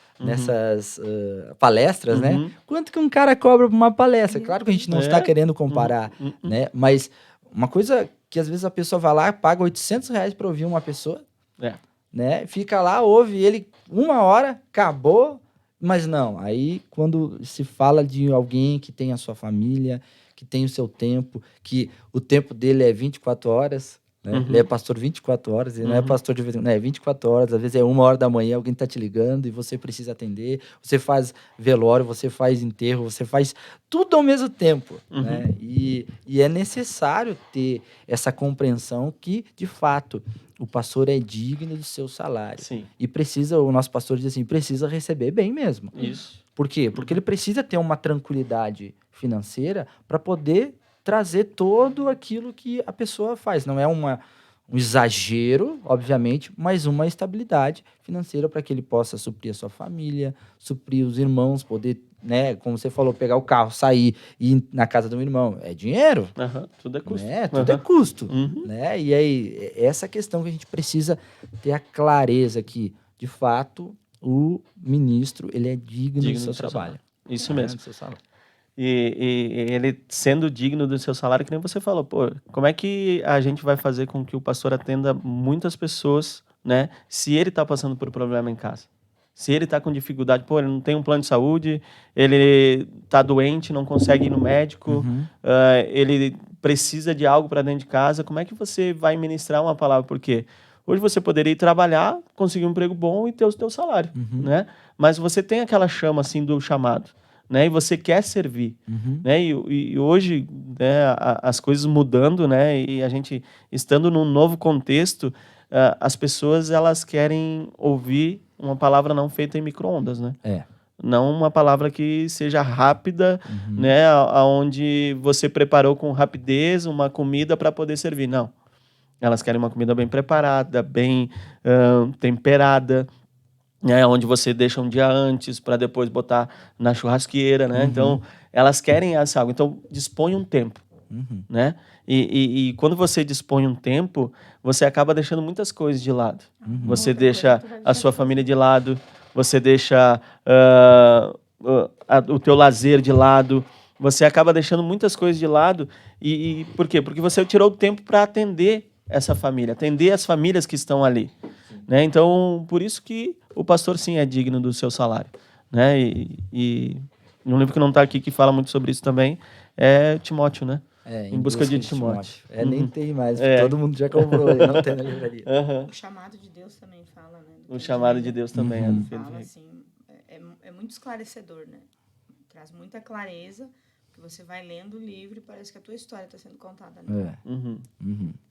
palestras, né? Quanto que um cara cobra por uma palestra? Claro que a gente não está querendo comparar, né? Mas uma coisa que às vezes a pessoa vai lá, paga R$800 para ouvir uma pessoa, né? Fica lá, ouve ele 1 hora, acabou. Mas não, aí quando se fala de alguém que tem a sua família, que tem o seu tempo, que o tempo dele é 24 horas, né? Ele é pastor 24 horas, ele não é pastor de vez em quando, é 24 horas, às vezes é 1 hora da manhã, alguém tá te ligando e você precisa atender, você faz velório, você faz enterro, você faz tudo ao mesmo tempo, né? E é necessário ter essa compreensão que, de fato, o pastor é digno do seu salário. Sim. E o nosso pastor diz assim, precisa receber bem mesmo. Isso. Por quê? Porque ele precisa ter uma tranquilidade financeira para poder trazer todo aquilo que a pessoa faz. Não é um exagero, obviamente, mas uma estabilidade financeira para que ele possa suprir a sua família, suprir os irmãos, poder, né, como você falou, pegar o carro, sair e ir na casa do irmão. É dinheiro. Tudo é custo. Né? Tudo é custo. Né? E aí, essa questão que a gente precisa ter a clareza que, de fato, o ministro ele é digno do seu trabalho. Isso mesmo. E ele sendo digno do seu salário, que nem você falou, como é que a gente vai fazer com que o pastor atenda muitas pessoas, né, se ele está passando por problema em casa? Se ele está com dificuldade, ele não tem um plano de saúde, ele está doente, não consegue ir no médico, ele precisa de algo para dentro de casa, como é que você vai ministrar uma palavra? Porque hoje você poderia ir trabalhar, conseguir um emprego bom e ter o seu salário, né? Mas você tem aquela chama assim do chamado, né? E você quer servir, né? E hoje, né, as coisas mudando, né? E a gente estando num novo contexto, as pessoas elas querem ouvir uma palavra não feita em micro-ondas, né? Não uma palavra que seja rápida, né? Onde você preparou com rapidez uma comida para poder servir. Não. Elas querem uma comida bem preparada, bem temperada, né? Onde você deixa um dia antes para depois botar na churrasqueira, né? Então, elas querem essa água. Então, dispõe um tempo, né? E quando você dispõe um tempo, você acaba deixando muitas coisas de lado. Você deixa a sua família de lado, você deixa o teu lazer de lado, você acaba deixando muitas coisas de lado. E por quê? Porque você tirou o tempo para atender essa família, atender as famílias que estão ali. Né? Então, por isso que o pastor, sim, é digno do seu salário. Né? E um livro que não está aqui, que fala muito sobre isso também, é Timóteo, né? Em busca de Timóteo. Nem tem mais, todo mundo já comprou, não tem na livraria. O chamado de Deus também fala, né? O chamado de Deus também fala, assim, é muito esclarecedor, né? Traz muita clareza, porque você vai lendo o livro e parece que a tua história está sendo contada, né?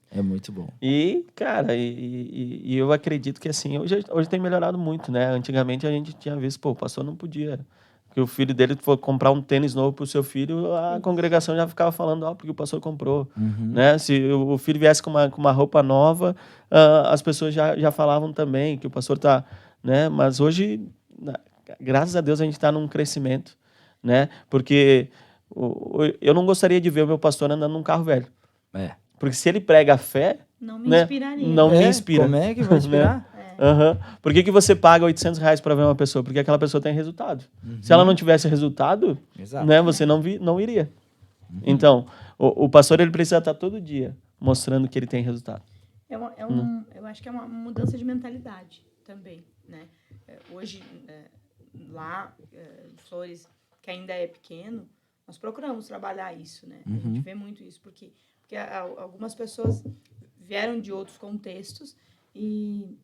É muito bom. E, cara, e eu acredito que, assim, hoje tem melhorado muito, né? Antigamente a gente tinha visto, o pastor não podia... que o filho dele for comprar um tênis novo para o seu filho, a congregação já ficava falando, porque o pastor comprou. Né? Se o filho viesse com uma roupa nova, as pessoas já falavam também que o pastor está... Né? Mas hoje, graças a Deus, a gente está num crescimento. Né? Porque eu não gostaria de ver o meu pastor andando num carro velho. Porque se ele prega a fé... Não me inspiraria. Não me inspira. Como é que vai inspirar? Por que você paga R$800 para ver uma pessoa? Porque aquela pessoa tem resultado. Se ela não tivesse resultado, né, você não iria. Então, o pastor ele precisa estar todo dia mostrando que ele tem resultado. Eu acho que é uma mudança de mentalidade também. Né? Hoje, lá, em Flores, que ainda é pequeno, nós procuramos trabalhar isso. Né? A gente vê muito isso, porque algumas pessoas vieram de outros contextos e...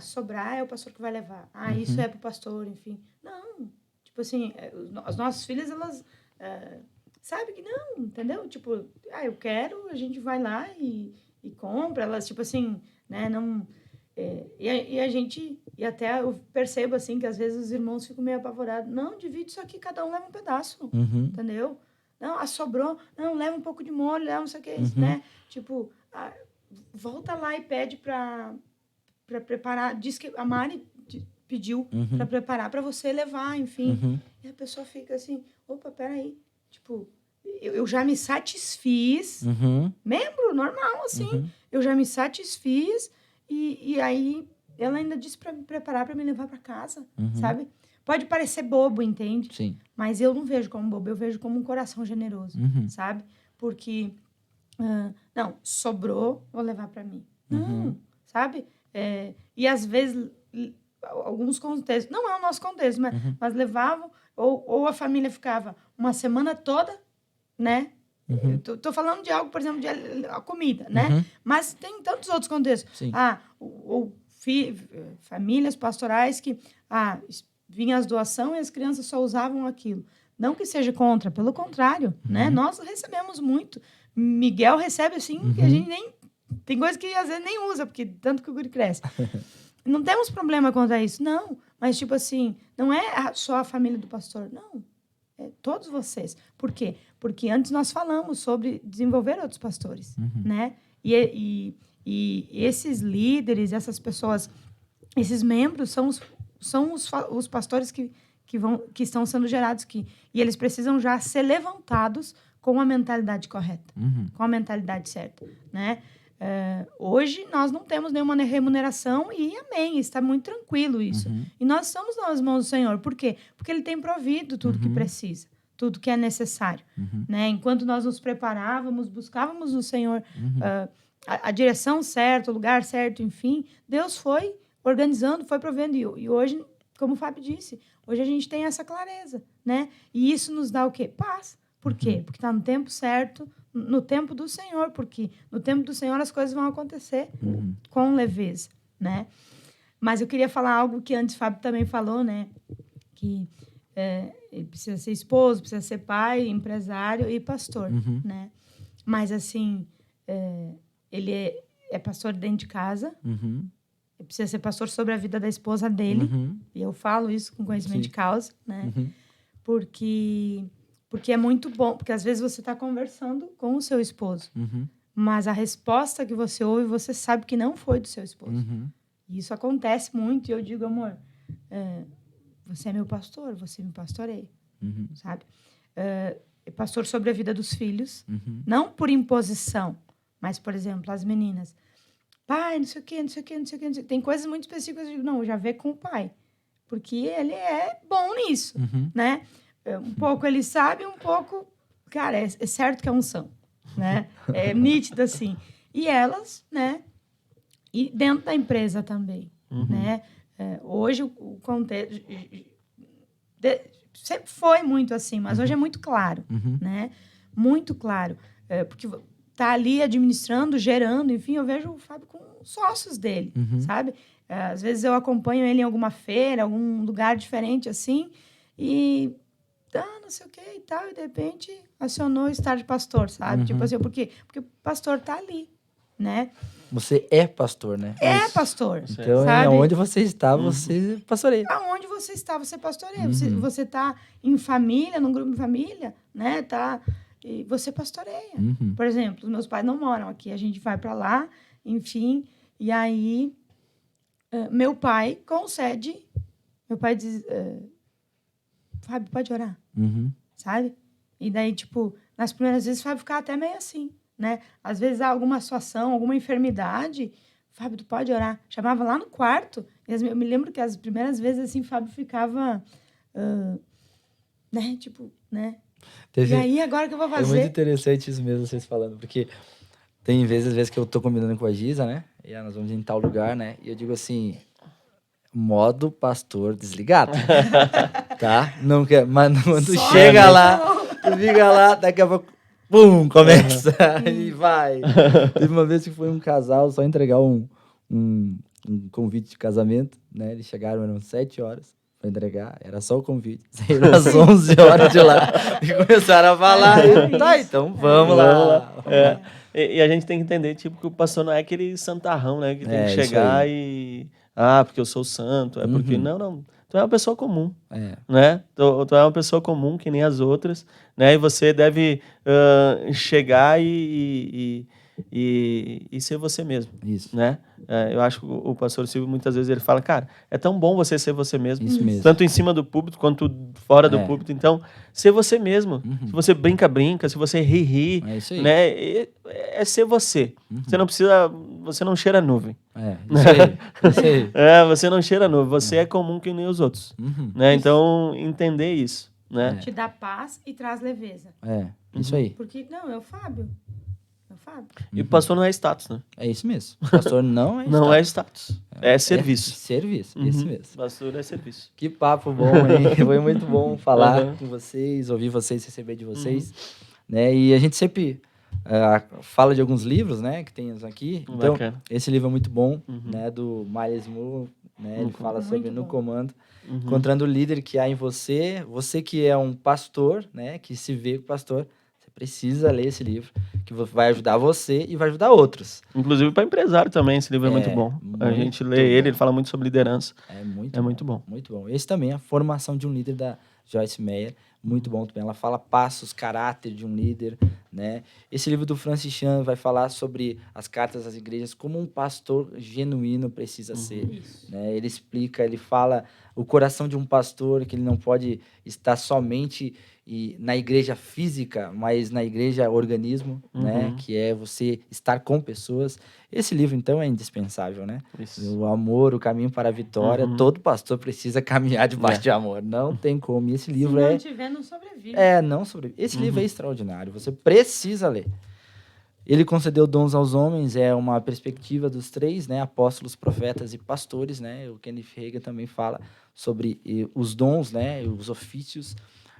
sobrar é o pastor que vai levar. Isso é pro pastor, enfim. Não, tipo assim, as nossas filhas, elas sabem que não, entendeu? Tipo, eu quero, a gente vai lá e compra. Elas, tipo assim, né, não... E a gente, e até eu percebo, assim, que às vezes os irmãos ficam meio apavorados. Não, divide isso aqui, cada um leva um pedaço, entendeu? Não, sobrou, não, leva um pouco de molho, leva não sei o que, né? Tipo, volta lá e pede para preparar, diz que a Mari pediu para preparar para você levar, enfim. E a pessoa fica assim, opa, peraí, tipo, eu já me satisfiz, membro normal, assim, eu já me satisfiz e aí ela ainda disse para me preparar para me levar para casa, sabe? Pode parecer bobo, entende? Sim. Mas eu não vejo como bobo, eu vejo como um coração generoso, sabe? Porque, não, sobrou, vou levar para mim. Não, sabe? E às vezes, alguns contextos, não é o nosso contexto, mas levavam, ou a família ficava uma semana toda, né? Tô falando de algo, por exemplo, de a comida, né? Mas tem tantos outros contextos. Sim. Famílias pastorais que vinha as doações e as crianças só usavam aquilo. Não que seja contra, pelo contrário, né? Nós recebemos muito. Miguel recebe assim, que a gente nem... Tem coisa que às vezes nem usa, porque tanto que o guri cresce. Não temos problema contra isso, não. Mas, tipo assim, não é só a família do pastor, não. É todos vocês. Por quê? Porque antes nós falamos sobre desenvolver outros pastores, né? E esses líderes, essas pessoas, esses membros são os pastores que estão sendo gerados aqui. E eles precisam já ser levantados com a mentalidade correta, com a mentalidade certa, né? Hoje nós não temos nenhuma remuneração e amém, está muito tranquilo isso. E nós estamos nas mãos do Senhor. Por quê? Porque Ele tem provido tudo que precisa, tudo que é necessário. Né? Enquanto nós nos preparávamos, buscávamos no Senhor a direção certa, o lugar certo, enfim, Deus foi organizando, foi provendo. E hoje, como o Fábio disse, hoje a gente tem essa clareza. Né? E isso nos dá o quê? Paz. Por quê? Porque está no tempo certo, no tempo do Senhor, porque no tempo do Senhor as coisas vão acontecer com leveza, né? Mas eu queria falar algo que antes o Fábio também falou, né? Que ele precisa ser esposo, precisa ser pai, empresário e pastor, né? Mas, assim, ele é pastor dentro de casa, ele precisa ser pastor sobre a vida da esposa dele, e eu falo isso com conhecimento de causa, né? Porque é muito bom, porque às vezes você está conversando com o seu esposo, mas a resposta que você ouve, você sabe que não foi do seu esposo. E isso acontece muito, e eu digo, amor, você é meu pastor, você me pastoreia, sabe? Pastor sobre a vida dos filhos, não por imposição, mas, por exemplo, as meninas, pai, não sei o quê, não sei o quê, não sei o quê, não sei o quê. Tem coisas muito específicas, eu digo, não, já vê com o pai, porque ele é bom nisso, né? Um pouco ele sabe, um pouco, cara, é certo que é unção, né? É nítido, assim. E elas, né? E dentro da empresa também, né? Hoje o contexto sempre foi muito assim, mas hoje é muito claro, né? Muito claro, porque tá ali administrando, gerando, enfim, eu vejo o Fábio com sócios dele, sabe? Às vezes eu acompanho ele em alguma feira, algum lugar diferente assim, e não sei o que e tal, e de repente acionou o estar de pastor, sabe? Tipo assim, por quê? Porque o pastor tá ali, né? Você é pastor, né? É pastor. Então, sabe? onde você está, você pastoreia. Aonde você está, você pastoreia. Você está em família, num grupo de família, né? E você pastoreia. Por exemplo, os meus pais não moram aqui, a gente vai para lá, enfim, e aí meu pai concede, meu pai diz, Fábio, pode orar, sabe? E daí, tipo, nas primeiras vezes, o Fábio ficava até meio assim, né? Às vezes há alguma situação, alguma enfermidade, Fábio, tu pode orar. Chamava lá no quarto. Eu me lembro que as primeiras vezes, assim, Fábio ficava, né? Tipo, né? E aí, agora o que eu vou fazer? É muito interessante isso mesmo, vocês falando, porque tem às vezes que eu tô combinando com a Giza, né? E nós vamos em tal lugar, né? E eu digo assim, modo pastor desligado, tá? Não quer, mas quando chega lá, tu fica lá, daqui a pouco, pum, começa e vai. Teve uma vez que foi um casal só entregar um convite de casamento, né? Eles chegaram, eram 7 horas pra entregar, era só o convite. Saíram às 11 horas de lá e começaram a falar. Tá, então vamos lá. E a gente tem que entender, tipo, que o pastor não é aquele santarrão, né? Que tem que isso chegar aí. e... porque eu sou santo, é porque... Não. Tu é uma pessoa comum, né? Tu é uma pessoa comum, que nem as outras, né? E você deve chegar e ser você mesmo, Isso. né? Eu acho que o pastor Silvio, muitas vezes, ele fala, cara, é tão bom você ser você mesmo. Isso mesmo. Tanto em cima do púlpito, quanto fora do púlpito. Então, ser você mesmo. Se você brinca, se você ri, É isso aí. né? É ser você. Você não precisa... Você não cheira nuvem. Isso aí. Você não cheira nuvem. Você é comum que nem os outros. Né? Então, entender isso, né? Te dá paz e traz leveza. Isso aí. Porque, não, é o Fábio. E o pastor não é status, né? É isso mesmo. O pastor não é não é status. É serviço. Serviço, isso mesmo. Pastor é serviço. Que papo bom, hein? Foi muito bom falar com vocês, ouvir vocês, receber de vocês. Né? E a gente sempre fala de alguns livros, né, que tem aqui. Então, bacana. Esse livro é muito bom, né, do Miles Moore, né? Ele fala sobre No Comando, encontrando o líder que há em você. Você que é um pastor, né, que se vê como pastor, você precisa ler esse livro, que vai ajudar você e vai ajudar outros. Inclusive para empresário também, esse livro é muito bom. A gente lê ele fala muito sobre liderança. É muito bom. Muito bom. Esse também é a formação de um líder da Joyce Meyer, muito bom também. Ela fala passos, caráter de um líder, né? Esse livro do Francis Chan vai falar sobre as cartas às igrejas, como um pastor genuíno precisa ser, né? Ele explica, ele fala o coração de um pastor, que ele não pode estar somente na igreja física, mas na igreja organismo, né? Que é você estar com pessoas. Esse livro, então, é indispensável, né? Isso. O amor, o caminho para a vitória. Todo pastor precisa caminhar debaixo de amor. Não tem como. E esse livro Se não tiver, não sobrevive. não sobrevive. Esse livro é extraordinário. Você precisa ler. Ele concedeu dons aos homens, é uma perspectiva dos 3, né? Apóstolos, profetas e pastores, né? O Kenneth Hagin também fala sobre os dons, né? Os ofícios.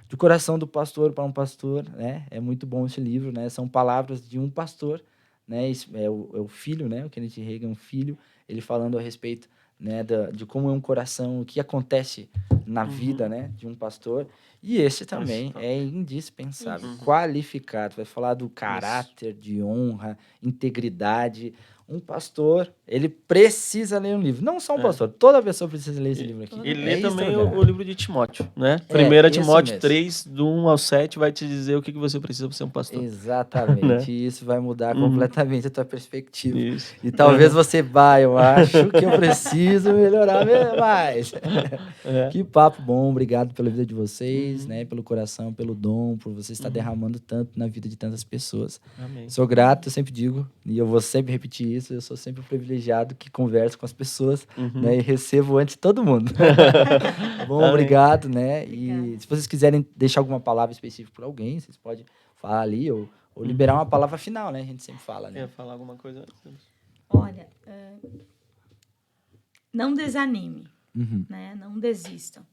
Do coração do pastor para um pastor, né? É muito bom esse livro, né? São palavras de um pastor, né? É o filho, né? O Kenneth Hagin é um filho, ele falando a respeito, né? De como é um coração, o que acontece na vida, né? De um pastor. E esse também é indispensável, qualificado. Vai falar do caráter, de honra, integridade, um pastor, ele precisa ler um livro. Não só um pastor, toda pessoa precisa ler esse livro aqui. E lê também isso, o livro de Timóteo, né? 1 Timóteo 3, do 1 ao 7, vai te dizer o que você precisa para ser um pastor. Exatamente. Né? E isso vai mudar completamente a tua perspectiva. Isso. E talvez você eu acho que eu preciso melhorar mais. Que papo bom. Obrigado pela vida de vocês, né? Pelo coração, pelo dom, por você estar derramando tanto na vida de tantas pessoas. Amém. Sou grato, eu sempre digo, e eu vou sempre repetir isso, eu sou sempre o privilegiado que converso com as pessoas, né? E recebo antes de todo mundo. Tá bom? Obrigado, né? E se vocês quiserem deixar alguma palavra específica para alguém, vocês podem falar ali ou liberar uma palavra final, né? A gente sempre fala, né? Quer falar alguma coisa antes? Olha, não desanime, né? Não desistam,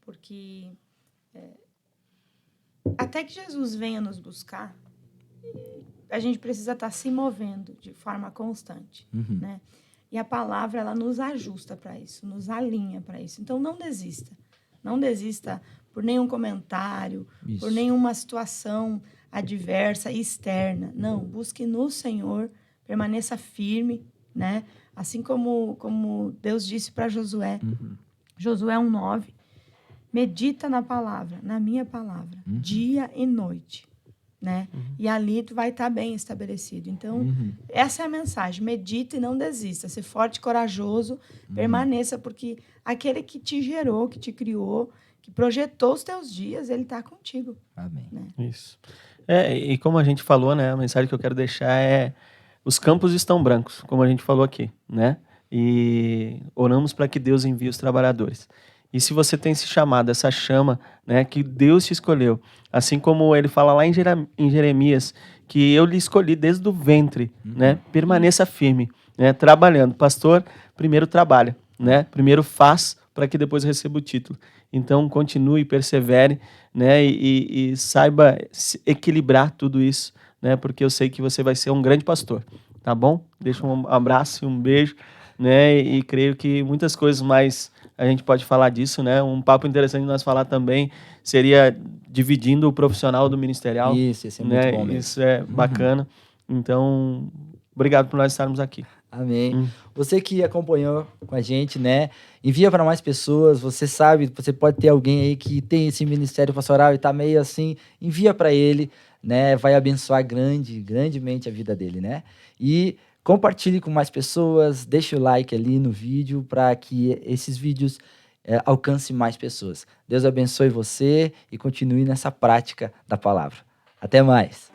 porque até que Jesus venha nos buscar, a gente precisa estar se movendo de forma constante, né? E a palavra, ela nos ajusta para isso, nos alinha para isso. Então, não desista. Não desista por nenhum comentário, por nenhuma situação adversa, externa. Não, busque no Senhor, permaneça firme, né? Assim como Deus disse para Josué. Josué 1:9. Medita na palavra, na minha palavra, dia e noite, né? E ali tu vai estar bem estabelecido. Então, essa é a mensagem. Medita e não desista. Ser forte e corajoso, permaneça, porque aquele que te gerou, que te criou, que projetou os teus dias, ele está contigo. Amém. Né? Isso. E como a gente falou, né? A mensagem que eu quero deixar é: os campos estão brancos, como a gente falou aqui, né? E oramos para que Deus envie os trabalhadores. E se você tem esse chamado, essa chama, né, que Deus te escolheu, assim como ele fala lá em Jeremias, que eu lhe escolhi desde o ventre, né, permaneça firme, né, trabalhando. Pastor, primeiro trabalha, né, primeiro faz para que depois receba o título. Então, continue, persevere, né, e saiba equilibrar tudo isso, né, porque eu sei que você vai ser um grande pastor, tá bom? Deixa um abraço e um beijo, né, e creio que muitas coisas mais a gente pode falar disso, né? Um papo interessante de nós falar também seria dividindo o profissional do ministerial. Isso é né? muito bom mesmo. Isso é bacana. Então, obrigado por nós estarmos aqui. Amém. Você que acompanhou com a gente, né? Envia para mais pessoas. Você sabe, você pode ter alguém aí que tem esse ministério pastoral e tá meio assim, envia para ele, né? Vai abençoar grandemente a vida dele, né? E compartilhe com mais pessoas, deixe o like ali no vídeo para que esses vídeos alcancem mais pessoas. Deus abençoe você e continue nessa prática da palavra. Até mais.